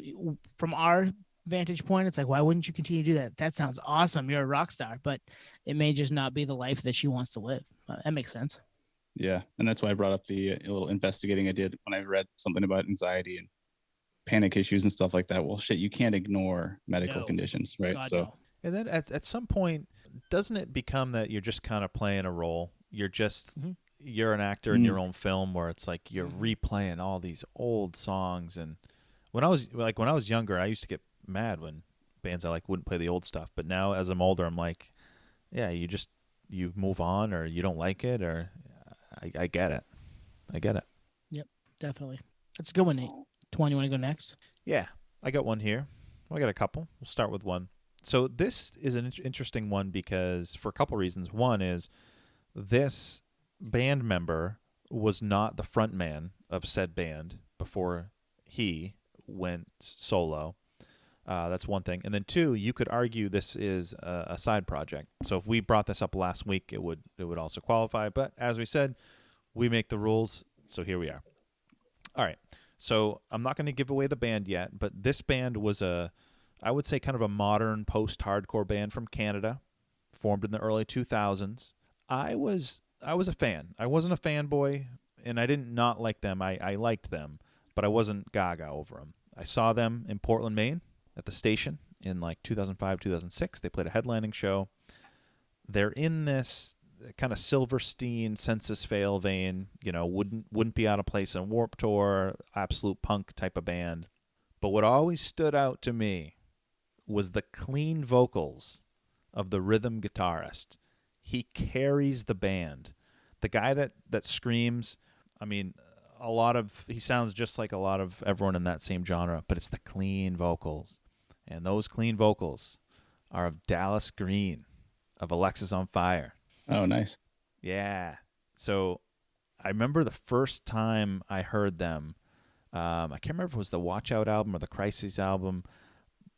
from our vantage point, it's like, why wouldn't you continue to do that? That sounds awesome. You're a rock star, but it may just not be the life that she wants to live. That makes sense. Yeah, and that's why I brought up the little investigating I did when I read something about anxiety and panic issues and stuff like that. Well, shit, you can't ignore medical conditions, right? God, so, no. And then at some point, doesn't it become that you're just kind of playing a role? You're just you're an actor in your own film, where it's like you're replaying all these old songs. And when I was younger, I used to get mad when bands I like wouldn't play the old stuff. But now, as I'm older, I'm like, yeah, you move on, or you don't like it, or I get it. Yep, definitely. That's a good one, Nate. Twan, you want to go next? Yeah, I got one here. I got a couple. We'll start with one. So this is an interesting one because for a couple reasons. One is this band member was not the front man of said band before he went solo. That's one thing. And then two, you could argue this is a side project. So if we brought this up last week, it would also qualify. But as we said, we make the rules. So here we are. All right. So I'm not going to give away the band yet, but this band was I would say kind of a modern post-hardcore band from Canada, formed in the early 2000s. I was a fan. I wasn't a fanboy and I didn't not like them. I liked them, but I wasn't gaga over them. I saw them in Portland, Maine at the station in like 2005, 2006. They played a headlining show. They're in this kind of Silverstein, Census Fail vein, wouldn't be out of place in Warped Tour, absolute punk type of band. But what always stood out to me was the clean vocals of the rhythm guitarist. He carries the band. The guy that screams, I mean, he sounds just like a lot of everyone in that same genre, but it's the clean vocals. And those clean vocals are of Dallas Green, of Alexis on Fire. Oh, nice. Yeah. So I remember the first time I heard them. I can't remember if it was the Watch Out album or the Crises album.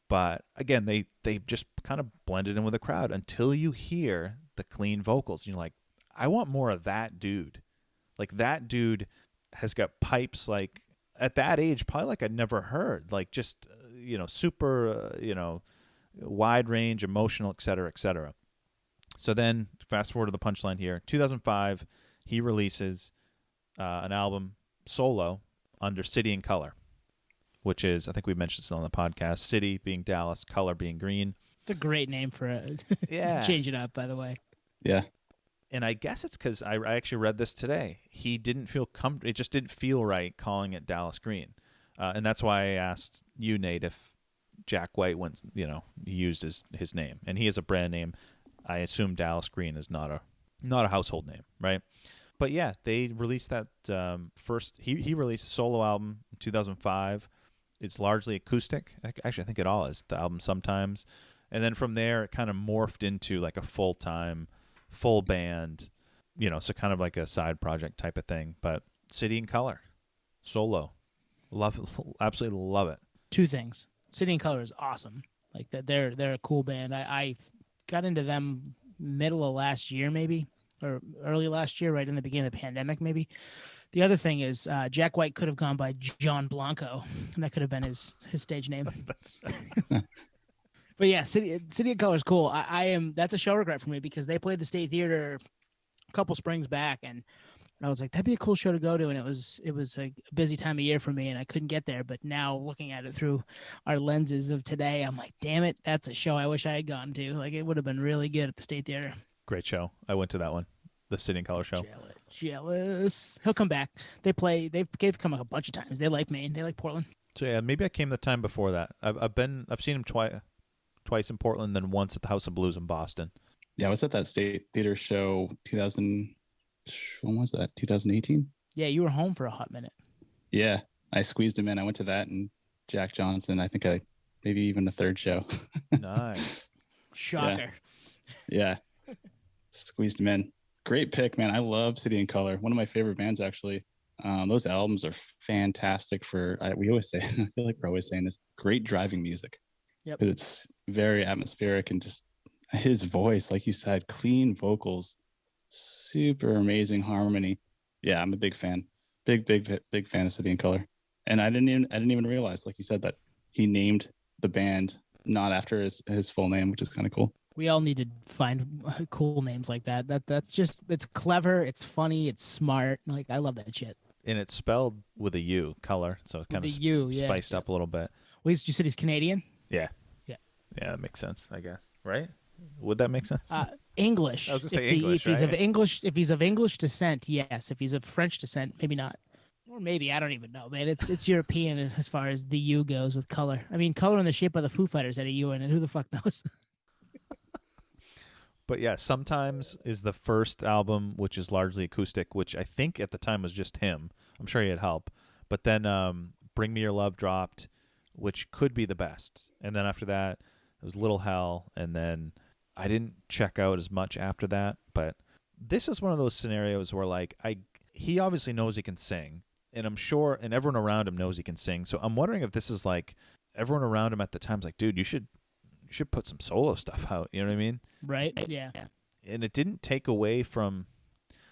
But again, they just kind of blended in with the crowd until you hear the clean vocals. And you're like, I want more of that dude. Like, that dude has got pipes like at that age, probably like I'd never heard. Like, just, super, wide range, emotional, et cetera, et cetera. So then, fast forward to the punchline here. 2005, he releases an album solo under City and Color, which is, I think we mentioned this on the podcast, City being Dallas, Color being green. It's a great name for it. Yeah. To change it up, by the way. Yeah. And I guess it's because I actually read this today. He didn't feel it just didn't feel right calling it Dallas Green. And that's why I asked you, Nate, if Jack White went, he used his name. And he has a brand name. I assume Dallas Green is not a household name, right? But yeah, they released that first. He released a solo album in 2005. It's largely acoustic. Actually, I think it all is. The album sometimes, and then from there, it kind of morphed into like a full-time, full band, so kind of like a side project type of thing. But City and Color, solo, love, absolutely love it. Two things. City and Color is awesome. Like that, they're a cool band. I got into them middle of last year, maybe, or early last year, right in the beginning of the pandemic, maybe. The other thing is Jack White could have gone by John Blanco, and that could have been his stage name. That's right. But yeah, City of Color is cool. That's a show regret for me because they played the State Theater a couple springs back, and I was like, that'd be a cool show to go to, and it was a busy time of year for me, and I couldn't get there. But now looking at it through our lenses of today, I'm like, damn it, that's a show I wish I had gone to. Like, it would have been really good at the State Theater. Great show. I went to that one, the City and Color show. Jealous. He'll come back. They've come a bunch of times. They like Maine. They like Portland. So yeah, maybe I came the time before that. I've seen him twice in Portland, then once at the House of Blues in Boston. Yeah, I was at that State Theater show when was that? 2018? Yeah, you were home for a hot minute. Yeah, I squeezed him in. I went to that and Jack Johnson. I think maybe even a third show. Nice. Shocker. Yeah. Squeezed him in. Great pick, man. I love City and Color. One of my favorite bands, actually. Those albums are fantastic we always say, I feel like we're always saying this, great driving music. Yep. It's very atmospheric and just his voice, like you said, clean vocals, super amazing harmony. Yeah, I'm a big fan. Big fan of City and Color. And I didn't even realize, like you said, that he named the band not after his full name, which is kind of cool. We all need to find cool names like that. That's just, it's clever, it's funny, it's smart. Like, I love that shit. And it's spelled with a U, color, so it kind of spiced up a little bit. Well, you said he's Canadian? Yeah. Yeah. Yeah, that makes sense, I guess. Right? Would that make sense? English. I was going to say English, if he's of English descent, yes. If he's of French descent, maybe not. Or maybe, I don't even know, man. It's European as far as the U goes with color. I mean, Color in the Shape of the Foo Fighters had a U in it. Who the fuck knows? But yeah, Sometimes is the first album, which is largely acoustic, which I think at the time was just him. I'm sure he had help. But then Bring Me Your Love dropped, which could be the best. And then after that, it was Little Hell. And then I didn't check out as much after that. But this is one of those scenarios where, like, he obviously knows he can sing. And I'm sure, and everyone around him knows he can sing. So I'm wondering if this is like, everyone around him at the time's like, dude, you should put some solo stuff out. You know what I mean? Right. Yeah. And it didn't take away from,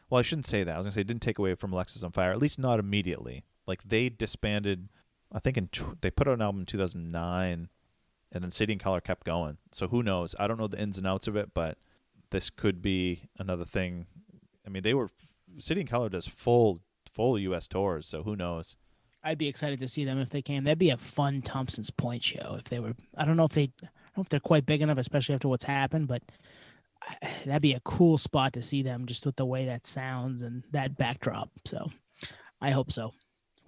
well, I shouldn't say that. I was going to say it didn't take away from Alexis on Fire, at least not immediately. Like, they disbanded, I think they put out an album in 2009, and then City and Color kept going. So who knows? I don't know the ins and outs of it, but this could be another thing. I mean, City and Color does full full U.S. tours, so who knows? I'd be excited to see them if they came. That'd be a fun Thompson's Point show if they were. I don't know if they're quite big enough, especially after what's happened, but that'd be a cool spot to see them just with the way that sounds and that backdrop. So I hope so.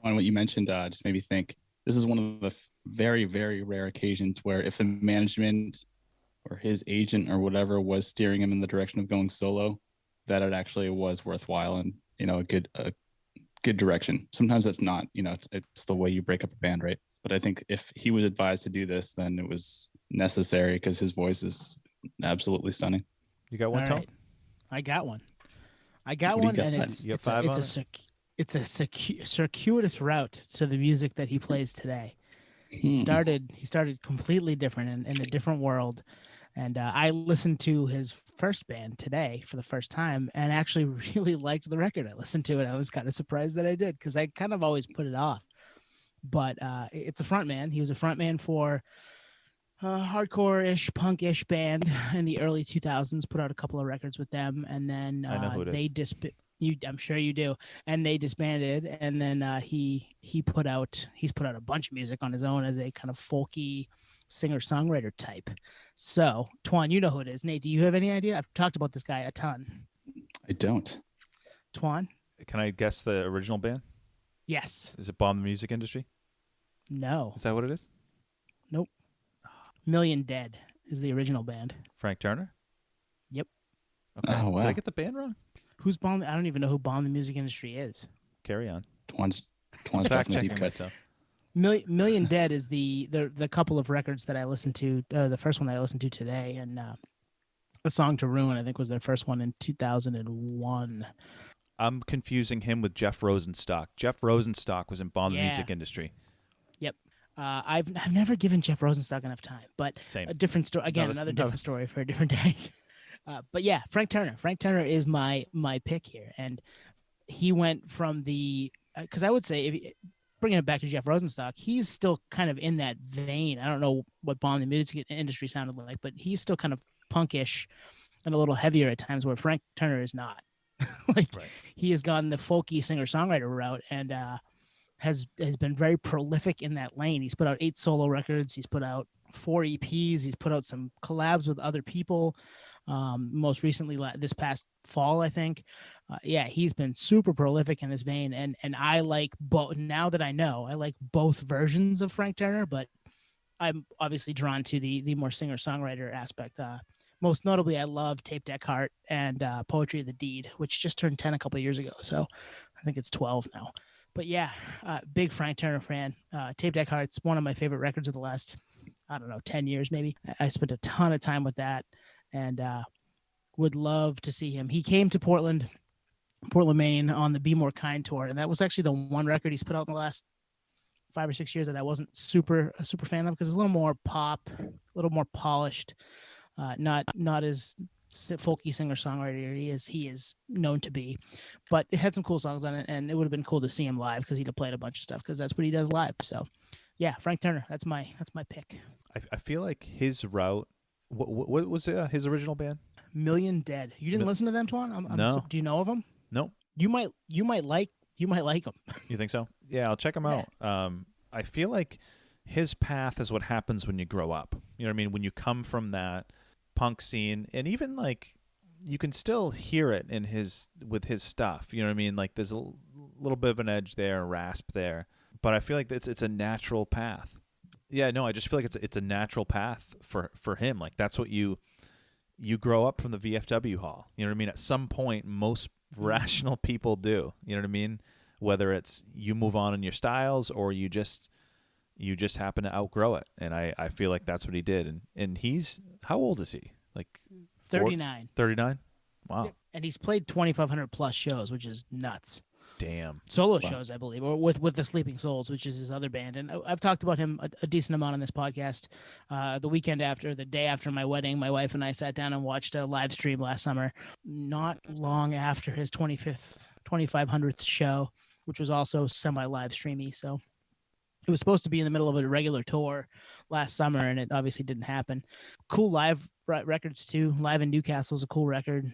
On what you mentioned, just made me think this is one of the very, very rare occasions where if the management or his agent or whatever was steering him in the direction of going solo, that it actually was worthwhile and, a good direction. Sometimes that's not, it's the way you break up a band, right? But I think if he was advised to do this, then it was necessary because his voice is absolutely stunning. You got one, Tom? Right. I got one. And it's a circuitous route to the music that he plays today. He started completely different in a different world. And I listened to his first band today for the first time and actually really liked the record. I listened to it. I was kind of surprised that I did because I kind of always put it off. But it's a front man. He was a front man for a hardcore-ish, punk-ish band in the early 2000s, put out a couple of records with them. And then I know who it is. I'm sure you do. And they disbanded. And then he's put out a bunch of music on his own as a kind of folky singer-songwriter type. So, Twan, you know who it is. Nate, do you have any idea? I've talked about this guy a ton. I don't. Twan? Can I guess the original band? Yes. Is it Bomb the Music Industry? No. Is that what it is? Nope. Million Dead is the original band. Frank Turner? Yep. Okay. Oh, wow. Did I get the band wrong? Who's Bomb? I don't even know who Bomb the Music Industry is. Carry on. Twan's Fact talking deep checking cuts. myself. Million Dead is the couple of records that I listened to. The first one that I listened to today, and A Song to Ruin, I think, was their first one in 2001. I'm confusing him with Jeff Rosenstock. Jeff Rosenstock was in Bomb the Music Industry. Yep. I've never given Jeff Rosenstock enough time, but Same. a different story. Again, another different story for a different day. But yeah, Frank Turner. Frank Turner is my pick here, and he went from the because I would say bringing it back to Jeff Rosenstock, he's still kind of in that vein. I don't know what Bomb the Music Industry sounded like, but he's still kind of punkish and a little heavier at times, where Frank Turner is not. He has gone the folky singer-songwriter route and has been very prolific in that lane. He's put out 8 solo records. He's put out 4 EPs. He's put out some collabs with other people. Most recently, this past fall, I think. He's been super prolific in this vein, and I like both. Now that I know, I like both versions of Frank Turner, but I'm obviously drawn to the more singer-songwriter aspect. Most notably, I love Tape Deck Heart and Poetry of the Deed, which just turned 10 a couple of years ago, so I think it's 12 now. But yeah, big Frank Turner fan. Tape Deck Heart's one of my favorite records of the last, 10 years maybe. I spent a ton of time with that, and would love to see him. He came to Portland, Maine on the Be More Kind tour, and that was actually the one record he's put out in the last 5 or 6 years that I wasn't a super fan of, because it's a little more pop, a little more polished, not as folky singer-songwriter he is known to be, but it had some cool songs on it, and it would have been cool to see him live because he'd have played a bunch of stuff, because that's what he does live. So yeah, Frank Turner, that's my pick. I feel like his route. What was his original band? Million Dead. You didn't listen to them, Twan? No. Do you know of them? No. You might like them. You think so? Yeah, I'll check him out. I feel like his path is what happens when you grow up. You know what I mean? When you come from that punk scene, and even like you can still hear it with his stuff. You know what I mean? Like there's a little bit of an edge there, a rasp there, but I feel like it's a natural path. Yeah, no, I just feel like it's a natural path for him. Like that's what you grow up from the VFW hall. You know what I mean? At some point, most rational people do. You know what I mean? Whether it's you move on in your styles or you just happen to outgrow it. And I feel like that's what he did. And he's, how old is he? Like 39. 39? Wow. And he's played 2,500 plus shows, which is nuts. Damn. Solo shows, I believe, or with the Sleeping Souls, which is his other band. And I've talked about him a decent amount on this podcast. The day after my wedding, my wife and I sat down and watched a live stream last summer, not long after his 2,500th show, which was also semi-live streamy. So it was supposed to be in the middle of a regular tour last summer, and it obviously didn't happen. Cool live records too. Live in Newcastle is a cool record.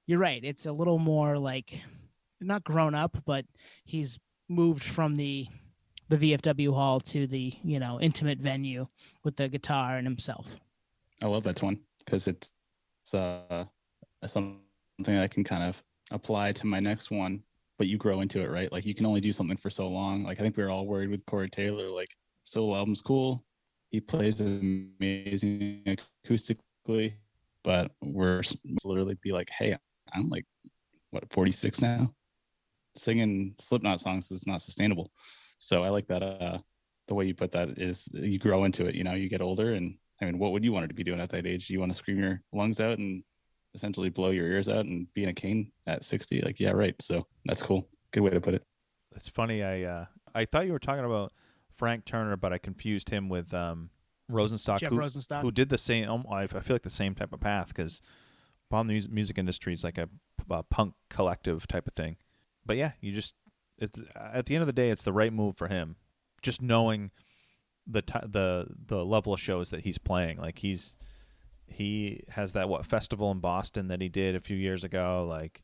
You're right. It's a little more like not grown up, but he's moved from the VFW hall to the, intimate venue with the guitar and himself. I love that one because it's something I can kind of apply to my next one, but you grow into it, right? Like you can only do something for so long. Like I think we were all worried with Corey Taylor, like solo album's cool. He plays amazing acoustically, but we're literally be like, hey, I'm like, 46 now? Singing Slipknot songs is not sustainable. So I like that. The way you put that is you grow into it. You get older, and I mean, what would you want to be doing at that age? Do you want to scream your lungs out and essentially blow your ears out and be in a cane at 60? Like, yeah, right. So that's cool. Good way to put it. It's funny. I thought you were talking about Frank Turner, but I confused him with Rosenstock, Jeff Rosenstock, who did the same. I feel like the same type of path because Bomb the music industry is like a punk collective type of thing. But yeah, at the end of the day, it's the right move for him. Just knowing the level of shows that he's playing, like he has that festival in Boston that he did a few years ago, like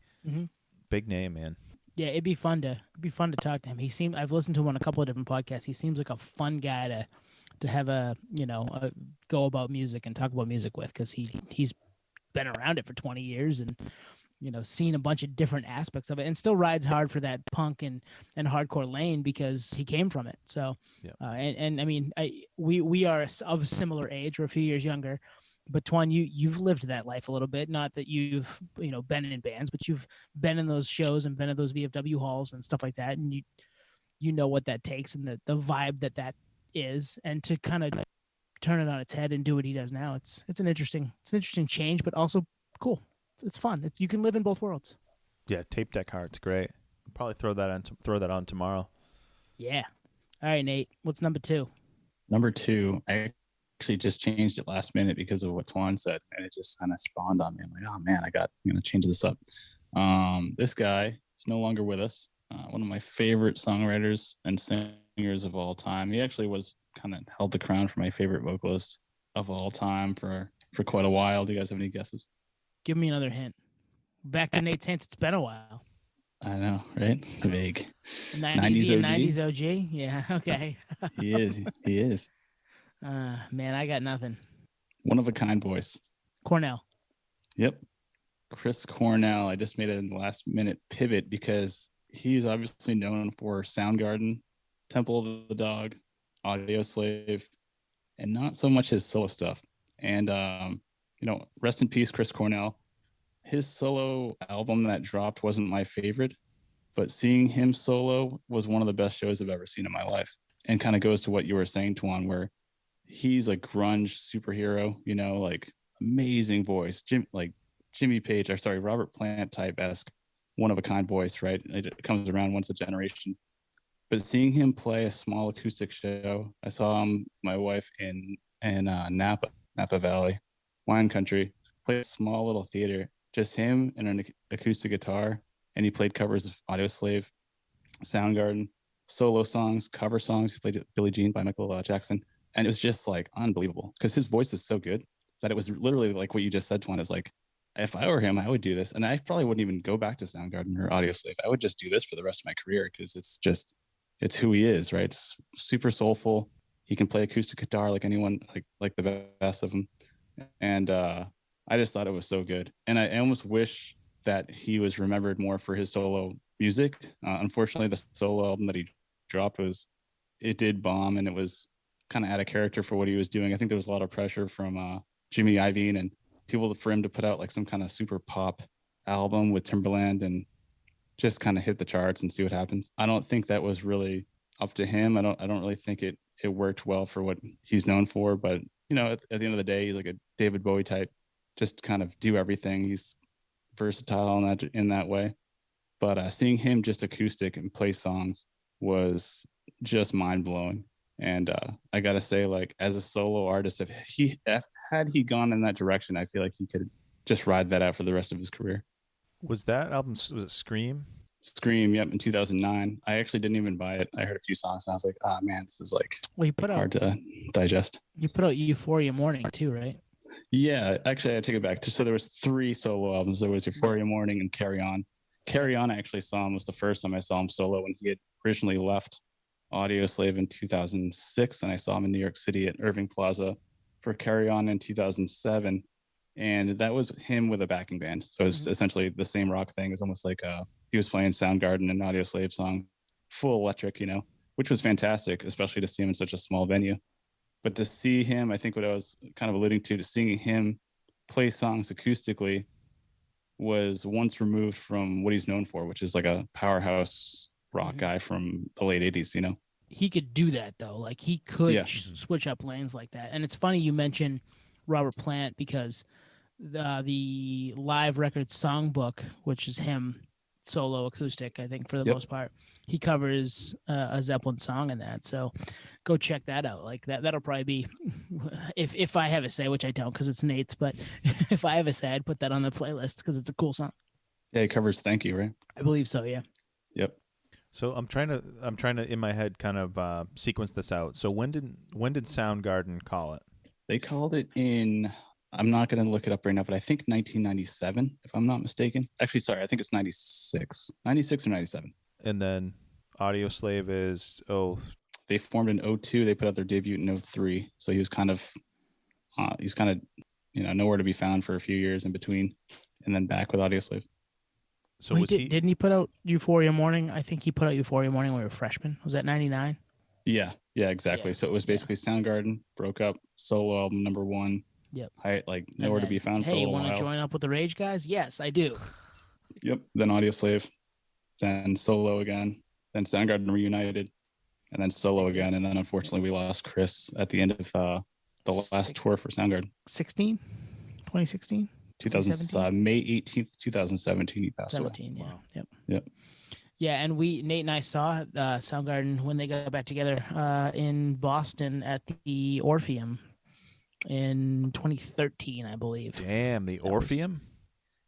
big name, man. Yeah, it'd be fun to talk to him. I've listened to him on a couple of different podcasts. He seems like a fun guy to have a go about music and talk about music with, because he's been around it for 20 years and seen a bunch of different aspects of it, and still rides hard for that punk and hardcore lane because he came from it. So, yeah. And I mean, we are of a similar age. We're a few years younger, but Twan, you've lived that life a little bit. Not that you've been in bands, but you've been in those shows and been at those VFW halls and stuff like that, and you know what that takes and the vibe that is, and to kind of turn it on its head and do what he does now. It's an interesting change, but also cool. It's fun. You can live in both worlds. Yeah, Tape Deck Heart's great. I'll probably throw that on tomorrow. Yeah. All right, Nate. What's number 2? Number 2, I actually just changed it last minute because of what Twan said, and it just kind of spawned on me. I'm like, oh man, I'm gonna change this up. This guy is no longer with us. One of my favorite songwriters and singers of all time. He actually was kind of held the crown for my favorite vocalist of all time for quite a while. Do you guys have any guesses? Give me another hint. Back to Nate's hints. It's been a while. I know, right? Vague. 90s OG? Yeah, okay. He is. Man, I got nothing. One of a kind voice. Cornell. Yep. Chris Cornell. I just made a last minute pivot because he's obviously known for Soundgarden, Temple of the Dog, Audio Slave, and not so much his solo stuff. And rest in peace, Chris Cornell. His solo album that dropped wasn't my favorite, but seeing him solo was one of the best shows I've ever seen in my life. And kind of goes to what you were saying, Twan, where he's a grunge superhero, like amazing voice. Robert Plant type-esque, one of a kind voice, right? It comes around once a generation. But seeing him play a small acoustic show, I saw him with my wife in Napa Valley, wine country, played a small little theater, just him and an acoustic guitar, and he played covers of Audio Slave, Soundgarden, solo songs, cover songs. He played Billie Jean by Michael Jackson, and it was just like unbelievable because his voice is so good that it was literally like what you just said, Twan. It was like, if I were him, I would do this, and I probably wouldn't even go back to Soundgarden or Audio Slave. I would just do this for the rest of my career because it's who he is, right? It's super soulful. He can play acoustic guitar like anyone, like the best of them. And I just thought it was so good. And I almost wish that he was remembered more for his solo music. Unfortunately, the solo album that he dropped it did bomb, and it was kind of out of character for what he was doing. I think there was a lot of pressure from Jimmy Iovine and people for him to put out like some kind of super pop album with Timberland and just kind of hit the charts and see what happens. I don't think that was really up to him. I don't really think it worked well for what he's known for, but at the end of the day, he's like a David Bowie type, just kind of do everything. He's versatile in that way. But seeing him just acoustic and play songs was just mind blowing. And I gotta say, like, as a solo artist, had he gone in that direction, I feel like he could just ride that out for the rest of his career. Was that album? Was it Scream? Scream, yep, in 2009. I actually didn't even buy it. I heard a few songs and I was like, oh man, this is like hard to digest. You put out Euphoria Morning too, right? Yeah, actually I take it back. So there was 3 solo albums. There was Euphoria Morning and Carry On. Carry On, I actually saw him, was the first time I saw him solo when he had originally left Audioslave in 2006, and I saw him in New York City at Irving Plaza for Carry On in 2007, and that was him with a backing band. So it was essentially the same rock thing. It was almost like he was playing Soundgarden and Audioslave song, full electric, which was fantastic, especially to see him in such a small venue. But to see him, I think what I was kind of alluding to seeing him play songs acoustically was once removed from what he's known for, which is like a powerhouse rock guy from the late 80s. He could do that though. Like he could switch up lanes like that. And it's funny you mentioned Robert Plant, because the live record songbook, which is him solo acoustic, I think for the most part, he covers a Zeppelin song in that. So go check that out. Like that'll probably be, if I have a say, which I don't because it's Nate's, but if I have a say, I'd put that on the playlist because it's a cool song. Yeah, he covers Thank You, right? I believe so, yeah. Yep. So I'm trying to in my head kind of sequence this out. So when did Soundgarden call it? They called it in, I'm not going to look it up right now, but I think 1997, if I'm not mistaken. Actually, sorry, I think it's 96 or 97. And then Audioslave is, they formed in 02. They put out their debut in 03. So he was kind of, nowhere to be found for a few years in between, and then back with Audioslave. So didn't he put out Euphoria Morning? I think he put out Euphoria Morning when we were freshmen. Was that 99? Yeah, exactly. Yeah. So it was basically Soundgarden, broke up, solo album number 1. Yep. Nowhere to be found for a little while. Hey, you want to join up with the Rage guys? Yes, I do. Yep. Then Audioslave, then solo again, then Soundgarden reunited, and then solo again. And then unfortunately we lost Chris at the end of the last tour for Soundgarden. 2016? May 18th, 2017, he passed away. Yeah. Wow. Yep. Yeah, and Nate and I saw Soundgarden when they got back together in Boston at the Orpheum in 2013, I believe. Damn, the Orpheum?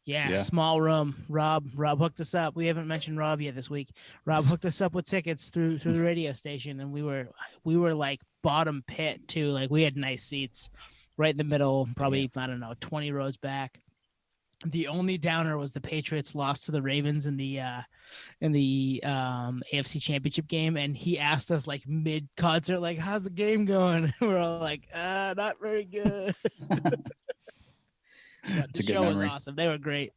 Yeah, small room. Rob hooked us up. We haven't mentioned Rob yet this week. Rob hooked us up with tickets through the radio station, and we were like bottom pit too. Like we had nice seats right in the middle, probably, I don't know, 20 rows back. The only downer was the Patriots lost to the Ravens in the AFC Championship game, and he asked us like mid concert, like, "How's the game going?" We're all like, "Not very good." The show was awesome. They were great.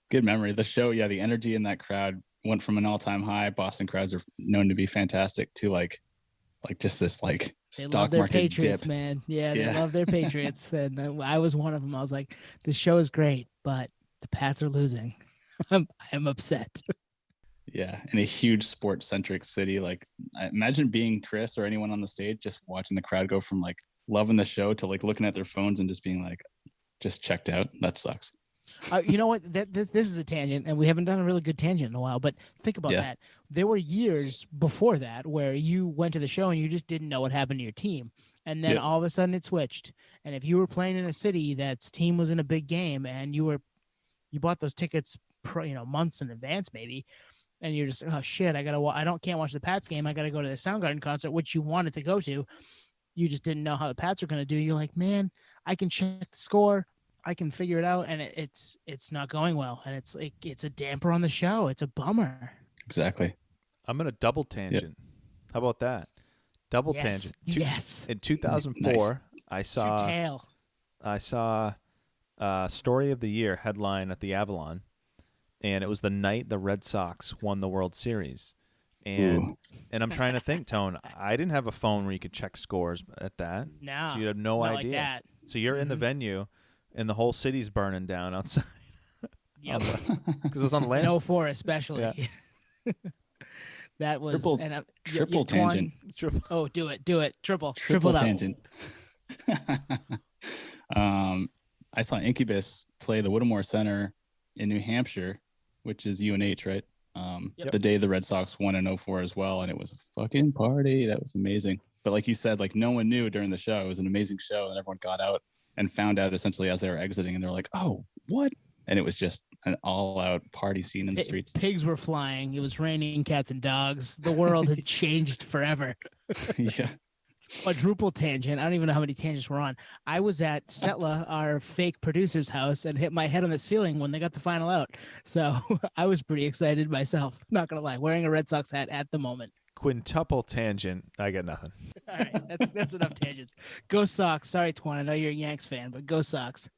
Good memory. The show, the energy in that crowd went from an all-time high. Boston crowds are known to be fantastic to like just this like they stock love their market Patriots, dip. Man. Yeah, they love their Patriots, and I was one of them. I was like, "The show is great, but the Pats are losing. I'm upset." Yeah, in a huge sports-centric city, like I imagine being Chris or anyone on the stage, just watching the crowd go from like loving the show to like looking at their phones and just being like, just checked out. That sucks. You know what? This is a tangent, and we haven't done a really good tangent in a while. But think about that. There were years before that where you went to the show and you just didn't know what happened to your team, and then all of a sudden it switched. And if you were playing in a city that's team was in a big game, and you bought those tickets, months in advance maybe, and you're just, oh shit, can't watch the Pats game. I got to go to the Soundgarden concert, which you wanted to go to. You just didn't know how the Pats were going to do. You're like, man, I can check the score. I can figure it out, and it's not going well, and it's like it's a damper on the show. It's a bummer. Exactly. I'm gonna double tangent. How about that? Double tangent. Yes. In 2004, nice. I saw Story of the Year headline at the Avalon, and it was the night the Red Sox won the World Series. And I'm trying to think, Tone. I didn't have a phone where you could check scores at that. No. So you had no idea. Like that. So you're in the venue, and the whole city's burning down outside. Yep. Because it was on the land. No, 4 especially. Yeah. That was triple tangent. Oh, do it. Triple tangent. I saw Incubus play the Whittemore Center in New Hampshire, which is UNH, right? The day the Red Sox won in 04 as well, and it was a fucking party. That was amazing. But like you said, like no one knew during the show. It was an amazing show, and everyone got out and found out essentially as they were exiting, and they're like, "Oh, what?" And it was just an all-out party scene in the streets. Pigs were flying. It was raining cats and dogs. The world had changed forever. Yeah. quadruple tangent. I don't even know how many tangents we're on. I was at Setla, our fake producer's house, and hit my head on the ceiling when they got the final out. So I was pretty excited myself. Not gonna lie, wearing a Red Sox hat at the moment. Quintuple tangent. I get nothing. All right, that's enough tangents. Go Sox. Sorry, Twan. I know you're a Yanks fan, but go Sox.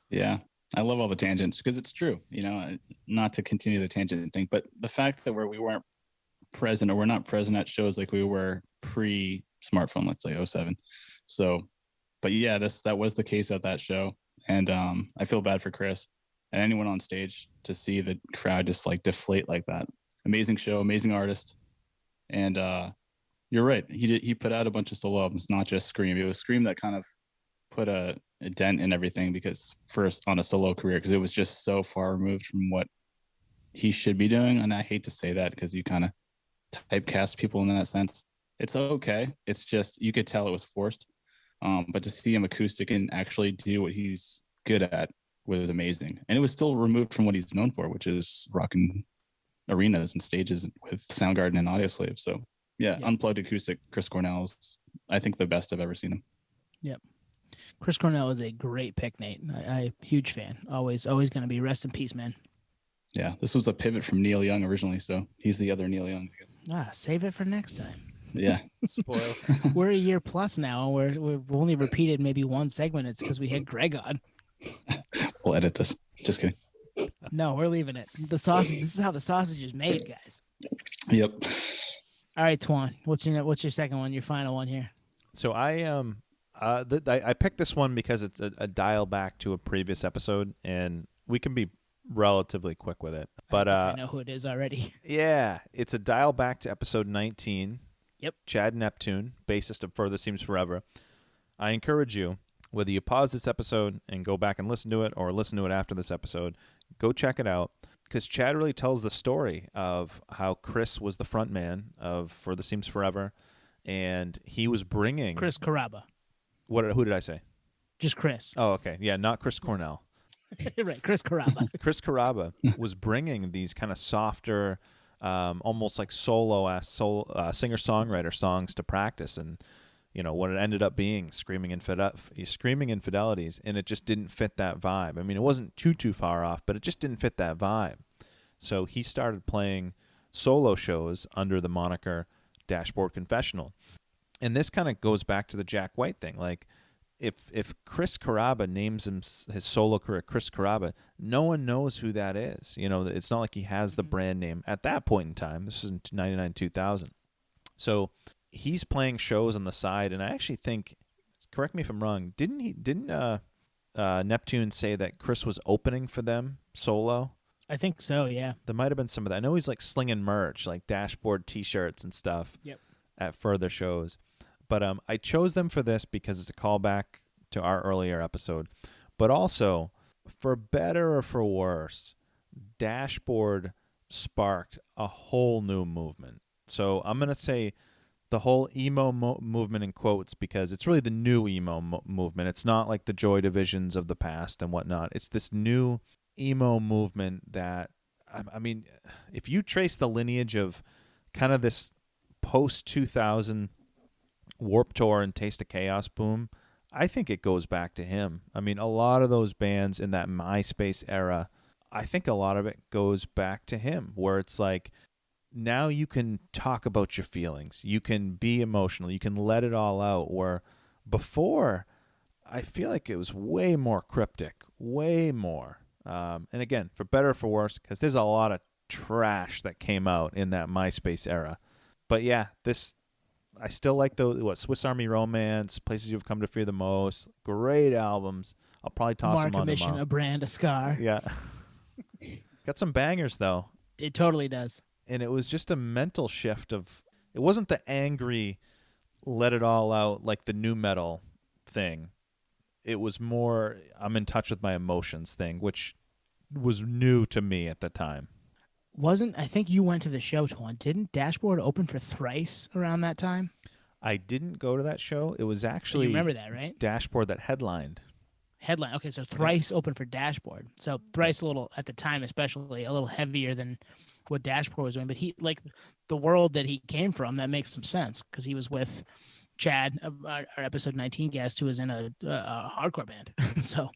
Yeah, I love all the tangents because it's true. Not to continue the tangent thing, but the fact that we weren't present or we're not present at shows like we were pre-smartphone, let's say '07. So, but yeah, that was the case at that show, and I feel bad for Chris and anyone on stage to see the crowd just like deflate like that. Amazing show, amazing artist, and you're right. He put out a bunch of solo albums, not just Scream. It was Scream that kind of put a dent in everything because first on a solo career, because it was just so far removed from what he should be doing. And I hate to say that because you kind of typecast people in that sense. It's okay. It's just, you could tell it was forced. But to see him acoustic and actually do what he's good at was amazing. And it was still removed from what he's known for, which is rocking arenas and stages with Soundgarden and Audioslave. So yeah, unplugged acoustic Chris Cornell's, I think, the best I've ever seen him. Yep. Chris Cornell is a great pick, Nate. I huge fan. Always going to be. Rest in peace, man. Yeah, this was a pivot from Neil Young originally, so he's the other Neil Young, I guess. Save it for next time. Yeah. Spoil. We're a year plus now. We've only repeated maybe one segment. It's because we had Greg on. We'll edit this. Just kidding. No, we're leaving it. The sausage. This is how the sausage is made, guys. Yep. All right, Twan. What's your second one? Your final one here. So I picked this one because it's a dial back to a previous episode, and we can be relatively quick with it. But I know who it is already. Yeah, it's a dial back to episode 19. Yep. Chad Neptune, bassist of Further Seems Forever. I encourage you, whether you pause this episode and go back and listen to it or listen to it after this episode, go check it out, because Chad really tells the story of how Chris was the front man of Further Seems Forever, and he was bringing... Chris Carrabba. Who did I say? Just Chris. Oh, okay. Yeah, not Chris Cornell. Right, Chris Carrabba. Chris Carrabba was bringing these kind of softer, almost like singer-songwriter songs to practice, and what it ended up being screaming infidelities, and it just didn't fit that vibe. I mean, it wasn't too far off, but it just didn't fit that vibe. So he started playing solo shows under the moniker Dashboard Confessional, and this kind of goes back to the Jack White thing. Like, if Chris Carrabba names his solo career Chris Carrabba, no one knows who that is. It's not like he has the brand name at that point in time. This is in 99, 2000. So he's playing shows on the side, and I actually think, correct me if I'm wrong, didn't Neptune say that Chris was opening for them solo? I think so, yeah. There might have been some of that. I know he's like slinging merch, like Dashboard T-shirts and stuff. Yep. At further shows. But I chose them for this because it's a callback to our earlier episode. But also, for better or for worse, Dashboard sparked a whole new movement. So I'm going to say the whole emo movement in quotes, because it's really the new emo movement. It's not like the Joy Divisions of the past and whatnot. It's this new emo movement that, I mean, if you trace the lineage of kind of this post-2000 Warped Tour and Taste of Chaos boom, I think it goes back to him. I mean, a lot of those bands in that MySpace era, I think a lot of it goes back to him, where it's like, now you can talk about your feelings. You can be emotional. You can let it all out, where before, I feel like it was way more cryptic, way more. And again, for better or for worse, because there's a lot of trash that came out in that MySpace era. But yeah, I still like those, Swiss Army Romance, Places You've Come to Fear the Most. Great albums. I'll probably toss them on tomorrow. A Brand, a Scar. Yeah. Got some bangers, though. It totally does. And it was just a mental shift of, it wasn't the angry, let it all out like the nu metal thing. It was more, I'm in touch with my emotions thing, which was new to me at the time. I think you went to the show, Twan. Didn't Dashboard open for Thrice around that time? I didn't go to that show. It was actually... You remember that, right? Dashboard that headlined. Okay, so Thrice opened for Dashboard. So Thrice, a little, at the time especially, a little heavier than what Dashboard was doing. But he, like, the world that he came from, that makes some sense, because he was with Chad, our episode 19 guest, who was in a hardcore band. So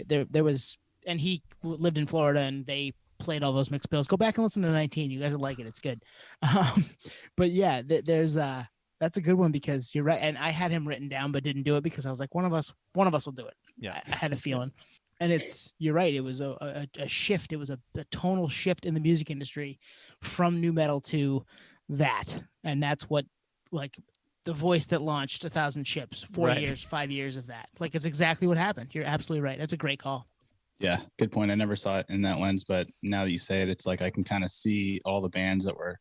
there was, and he lived in Florida, and they played all those mixed bills. Go back and listen to 19. You guys will like it. It's good. But yeah, there's that's a good one because you're right. And I had him written down, but didn't do it because I was like, one of us will do it. Yeah, I had a feeling. And you're right. It was a shift. It was a tonal shift in the music industry from nu metal to that. And that's what, like, the voice that launched 1,000 ships, 4 years, 5 years of that. Like, it's exactly what happened. You're absolutely right. That's a great call. Yeah, good point. I never saw it in that lens, but now that you say it, it's like I can kind of see all the bands that were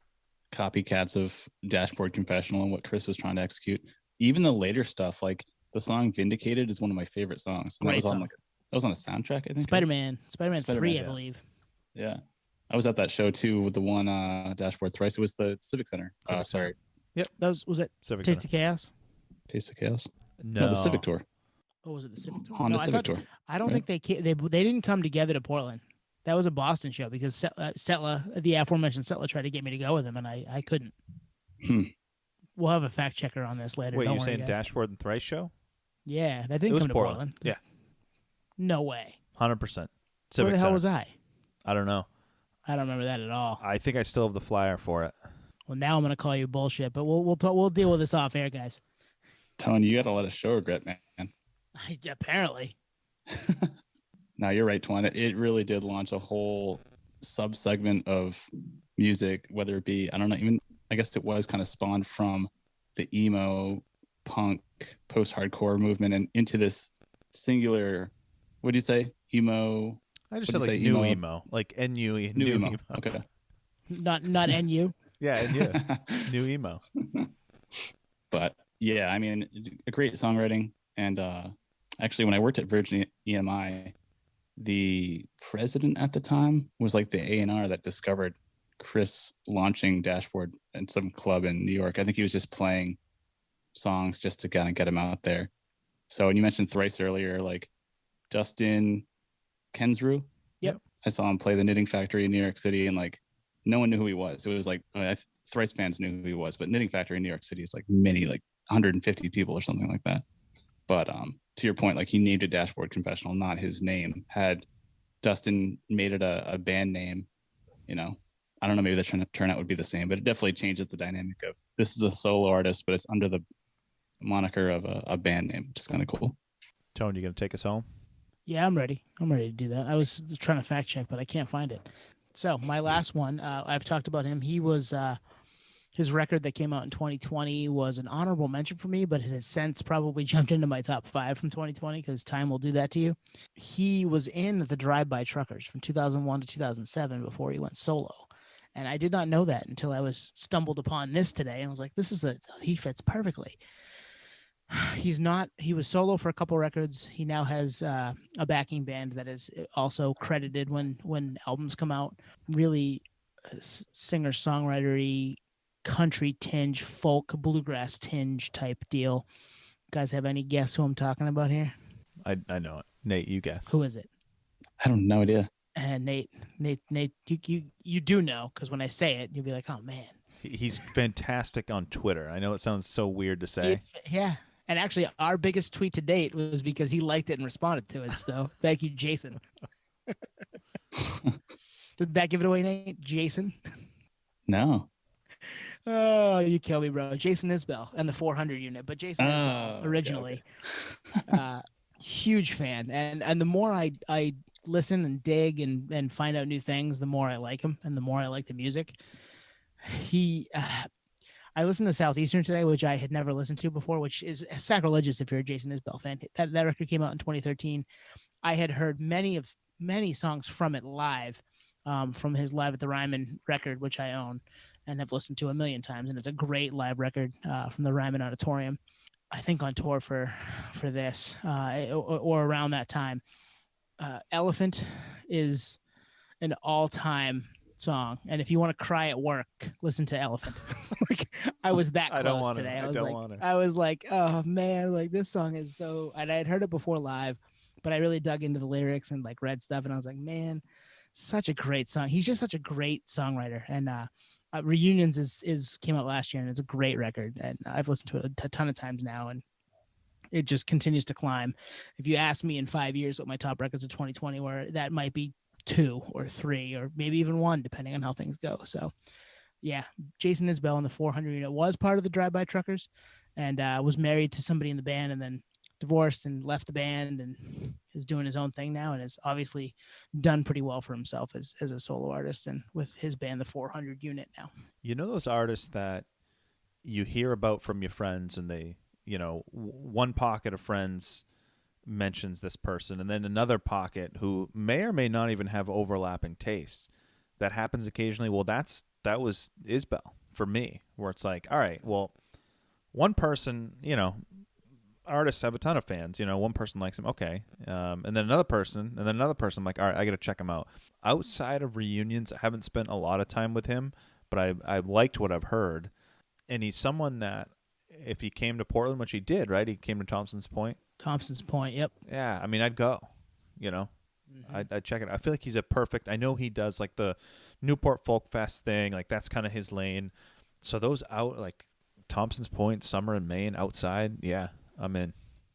copycats of Dashboard Confessional and what Chris was trying to execute. Even the later stuff, like the song Vindicated is one of my favorite songs. Great that was song. that was on a soundtrack, I think. Spider-Man 3, I believe. Yeah. I was at that show too with the one Dashboard Thrice. It was the Civic Center. Sorry. Yep. Was it Civic Taste Center. of Chaos? Taste of Chaos? No, the Civic Tour. Oh, was it the Civic Tour? Honda Civic Tour. I don't think they didn't come together to Portland. That was a Boston show because Setla, the aforementioned Setla, tried to get me to go with him, and I couldn't. We'll have a fact checker on this later. Wait, Don't you're worry, saying guys. Dashboard and Thrice show? Yeah, that It didn't was come to Portland. Yeah. No way. 100%. Where the hell was I? I don't know. I don't remember that at all. I think I still have the flyer for it. Well, now I'm gonna call you bullshit, but we'll deal with this off air, guys. Tony, you got a lot of show regret, man. Apparently. No, you're right, Twan. It really did launch a whole sub-segment of music, whether it be, I don't know, even, I guess it was kind of spawned from the emo, punk, post-hardcore movement and into this singular, what do you say? Emo? I just said like new emo. Like N-U-E. New emo. Okay. Not N-U? Yeah, N-U. New emo. But yeah, I mean, a great songwriting. And actually, when I worked at Virgin EMI, the president at the time was like the A&R that discovered Chris launching Dashboard in some club in New York. I think he was just playing songs just to kind of get him out there. So when you mentioned Thrice earlier, like Justin Kensrue. Yep. I saw him play the Knitting Factory in New York City, and like no one knew who he was. It was like Thrice fans knew who he was, but Knitting Factory in New York City is like many, like 150 people or something like that. But to your point, like he named it Dashboard Confessional, not his name. Had Dustin made it a band name, you know, I don't know, maybe the turnout would be the same, but it definitely changes the dynamic of this is a solo artist, but it's under the moniker of a band name, which is kind of cool. Tone, you gonna take us home? Yeah, I'm ready. I'm ready to do that. I was trying to fact check, but I can't find it. So my last one, I've talked about him. He was his record that came out in 2020 was an honorable mention for me, but it has since probably jumped into my top 5 from 2020 because time will do that to you. He was in the Drive-By Truckers from 2001 to 2007 before he went solo. And I did not know that until I was stumbled upon this today. And I was like, he fits perfectly. He was solo for a couple records. He now has a backing band that is also credited when albums come out. Really singer-songwriter-y, country tinge, folk, bluegrass tinge type deal. Guys have any guess who I'm talking about here? I know it. Nate, you guess. Who is it? I don't know idea. And Nate, you do know, because when I say it, you'll be like, oh man. He's fantastic on Twitter. I know it sounds so weird to say. Yeah. And actually, our biggest tweet to date was because he liked it and responded to it. So thank you, Jason. Did that give it away, Nate? Jason? No. Oh, you kill me, bro. Jason Isbell and the 400 unit, but Jason Isbell originally. Okay. Huge fan. And the more I listen and dig and find out new things, the more I like him and the more I like the music. I listened to Southeastern today, which I had never listened to before, which is sacrilegious if you're a Jason Isbell fan. That record came out in 2013. I had heard many songs from it live, from his Live at the Ryman record, which I own and have listened to a million times. And it's a great live record from the Ryman Auditorium. I think on tour for this or around that time. Elephant is an all-time song, and if you want to cry at work, listen to Elephant. Like I was that close today. I was like, oh man, like this song is so. And I had heard it before live, but I really dug into the lyrics and like read stuff, and I was like, man, such a great song. He's just such a great songwriter, and Reunions is came out last year, and it's a great record, and I've listened to it a ton of times now, and it just continues to climb. If you ask me in 5 years what my top records of 2020 were, that might be 2 or 3 or maybe even 1, depending on how things go. So yeah, Jason Isbell in the 400 unit was part of the Drive-By Truckers, and was married to somebody in the band, and then divorced and left the band, and is doing his own thing now, and has obviously done pretty well for himself as a solo artist, and with his band, the 400 unit now. You know those artists that you hear about from your friends, and they, one pocket of friends mentions this person, and then another pocket who may or may not even have overlapping tastes. That happens occasionally. Well, that was Isbell for me, where it's like, all right, well, one person, artists have a ton of fans. One person likes him, okay, and then another person, I'm like, all right, I got to check him out. Outside of Reunions, I haven't spent a lot of time with him, but I've liked what I've heard, and he's someone that if he came to Portland, which he did, right? He came to Thompson's Point. Yep. Yeah, I mean, I'd go. I'd check it. I feel like he's a perfect. I know he does like the Newport Folk Fest thing, like that's kind of his lane. So those out like Thompson's Point, summer in Maine, outside, yeah, I'm in.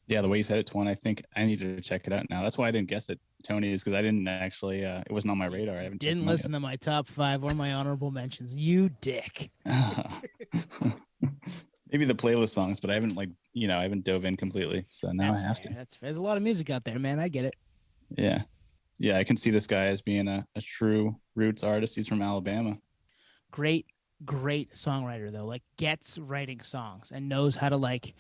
Yeah, the way you said it, Twan, I think I need to check it out now. That's why I didn't guess it, Tony, is because I didn't actually. It wasn't on my radar. I didn't listen to my top 5 or my honorable mentions. You dick. Maybe the playlist songs, but I haven't I haven't dove in completely. So now I have to. There's a lot of music out there, man. I get it. Yeah. Yeah, I can see this guy as being a true roots artist. He's from Alabama. Great songwriter, though. Like, gets writing songs and knows how to, like,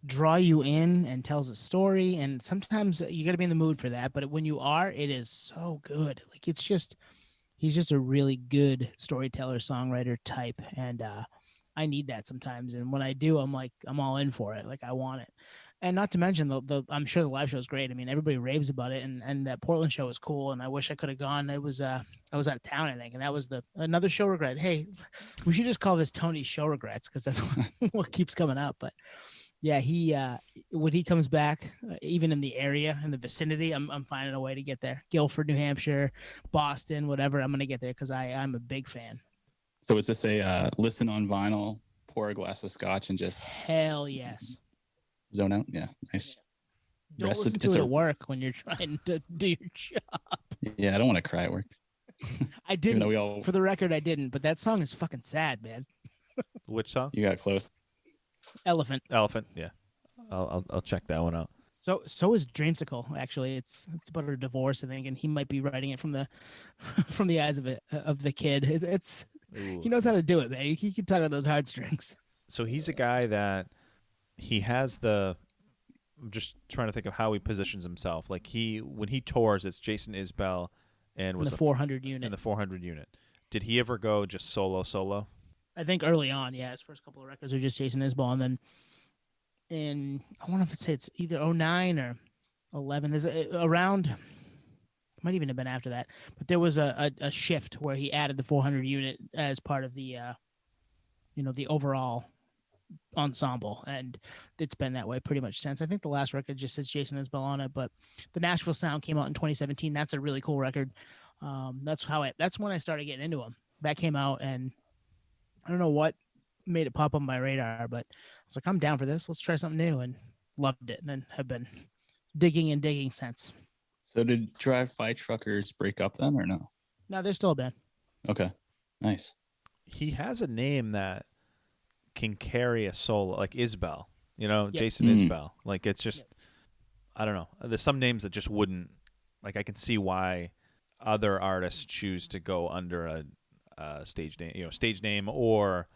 draw you in and tells a story. And sometimes you got to be in the mood for that. But when you are, it is so good. Like, he's just a really good storyteller, songwriter type. And I need that sometimes. And when I do, I'm like, I'm all in for it. Like, I want it. And not to mention the I'm sure the live show is great. I mean, everybody raves about it, and that Portland show was cool. And I wish I could have gone. It was I was out of town, I think, and that was another show regret. Hey, we should just call this Tony's show regrets, because that's what keeps coming up. But yeah, he when he comes back, even in the area, in the vicinity, I'm finding a way to get there. Guilford, New Hampshire, Boston, whatever. I'm gonna get there because I'm a big fan. So is this a listen on vinyl, pour a glass of scotch, and just hell yes. Zone out? Yeah, nice. Don't listen to it at work when you're trying to do your job. Yeah, I don't want to cry at work. I didn't. For the record, I didn't. But that song is fucking sad, man. Which song? You got close. Elephant. Yeah, I'll check that one out. So is Dreamsicle. Actually, it's about her divorce, I think, and he might be writing it from the eyes of the kid. It's he knows how to do it, man. He can tug on those heartstrings. So he's a guy that. He has I'm just trying to think of how he positions himself. Like when he tours, it's Jason Isbell and was the 400 unit. In the 400 unit. Did he ever go just solo? I think early on, yeah. His first couple of records are just Jason Isbell, and then I wonder if it's either 09 or 11. There's around. Might even have been after that, but there was a shift where he added the 400 unit as part of the the overall ensemble, and it's been that way pretty much since. I think the last record just says Jason Isbell on it, but the Nashville Sound came out in 2017. That's a really cool record. That's when I started getting into him. That came out, and I don't know what made it pop on my radar, but I was like, I'm down for this. Let's try something new, and loved it, and then have been digging since. So did Drive-By Truckers break up then, or no? No, they're still a band. Okay, nice. He has a name that can carry a solo, like Isbell, Yep. Jason Isbell. Like, it's just, I don't know. There's some names that just wouldn't, like, I can see why other artists choose to go under a stage name, or,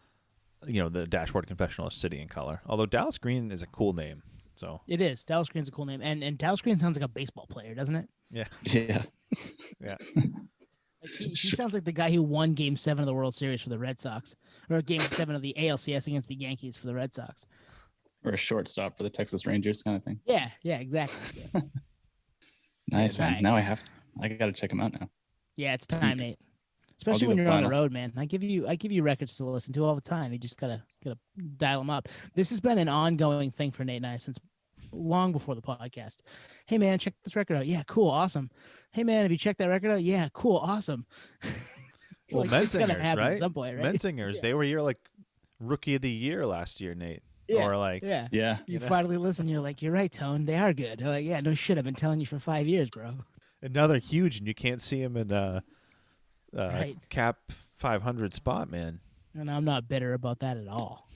the Dashboard Confessional City in Color. Although Dallas Green is a cool name. So it is. Dallas Green's a cool name. And Dallas Green sounds like a baseball player, doesn't it? Yeah. Yeah. Yeah. He sounds like the guy who won Game 7 of the World Series for the Red Sox, or Game 7 of the ALCS against the Yankees for the Red Sox, or a shortstop for the Texas Rangers, kind of thing. Yeah, exactly. Yeah. Nice, man. Right. Now I got to check him out now. Yeah, it's time, Nate. Especially when you're on the road, man. I give you records to listen to all the time. You just gotta dial them up. This has been an ongoing thing for Nate and I since long before the podcast. Hey man, check this record out. Yeah, cool, awesome. Hey man, have you checked that record out? Yeah, cool, awesome. Well, Like, it's gonna Menzingers, happen at right? some point, right? Menzingers, Yeah. they were your like rookie of the year last year, Nate. Yeah. Or like, Yeah. Yeah. You know? finally listen. You're like, you're right, Tone. They are good. They're like, yeah, no shit. I've been telling you for 5 years, bro. and now they're huge, and you can't see them in Right. cap 500 spot, man. And I'm not bitter about that at all.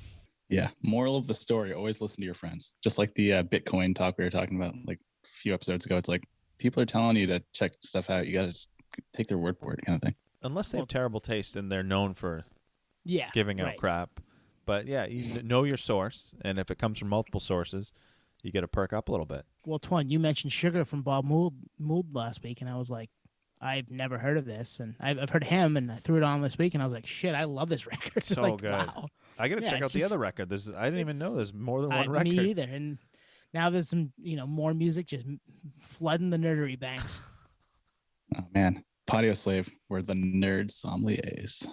Yeah. Moral of the story: always listen to your friends. Just like the Bitcoin talk we were talking about like a few episodes ago. It's like people are telling you to check stuff out. You got to just take their word for it, kind of thing. Unless they have terrible taste and they're known for Yeah. giving out right. crap. But yeah, you know your source, and if it comes from multiple sources, you got to perk up a little bit. Well, Twan, you mentioned Sugar from Bob Mould last week, and I was like, I've never heard of this, and I've heard him, and I threw it on this week, and I was like, shit, I love this record. So like, good. Wow. I got to Yeah, check out it's the just- other record. I didn't even know there's more than one record. Me either. And now there's some, more music just flooding the nerdery banks. Oh man, Patio Slave, we're the nerd sommeliers.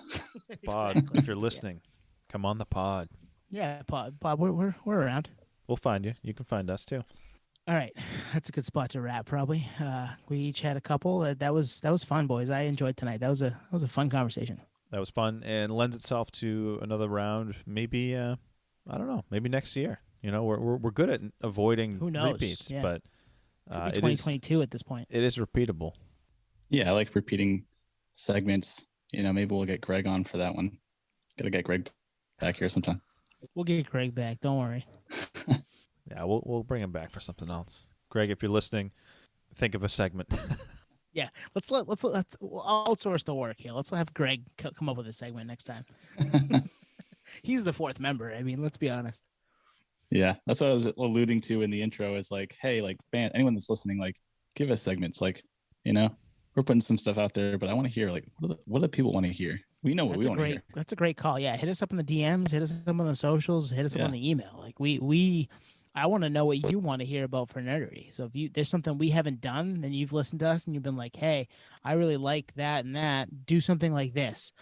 Pod, Exactly. if you're listening, come on the pod. Yeah, Bob, we're around. We'll find you. You can find us too. All right, that's a good spot to wrap. Probably. We each had a couple. That was fun, boys. I enjoyed tonight. That was a fun conversation. That was fun and lends itself to another round. Maybe I don't know. Maybe next year. We're good at avoiding Who knows? repeats, Yeah. but Could be 2022 at this point. it is repeatable. Yeah, I like repeating segments. Maybe we'll get Greg on for that one. Gotta get Greg back here sometime. We'll get Greg back. Don't worry. Yeah, we'll bring him back for something else. Greg, if you're listening, think of a segment. Yeah, let's we'll outsource the work here. Let's have Greg come up with a segment next time. He's the fourth member. I mean, let's be honest. Yeah, that's what I was alluding to in the intro. Is like, hey, like anyone that's listening, like, give us segments. Like, we're putting some stuff out there, but I want to hear like what do people want to hear? We know what we want to hear. That's a great call. Yeah, hit us up in the DMs. Hit us up on the socials. Hit us up on the email. Like I want to know what you want to hear about for nerdery. So if there's something we haven't done and you've listened to us and you've been like, hey, I really like that and that, do something like this.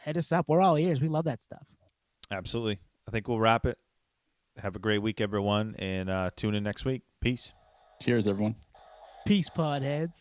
Hit us up. We're all ears. We love that stuff. Absolutely. I think we'll wrap it. Have a great week, everyone, and tune in next week. Peace. Cheers, everyone. Peace, podheads.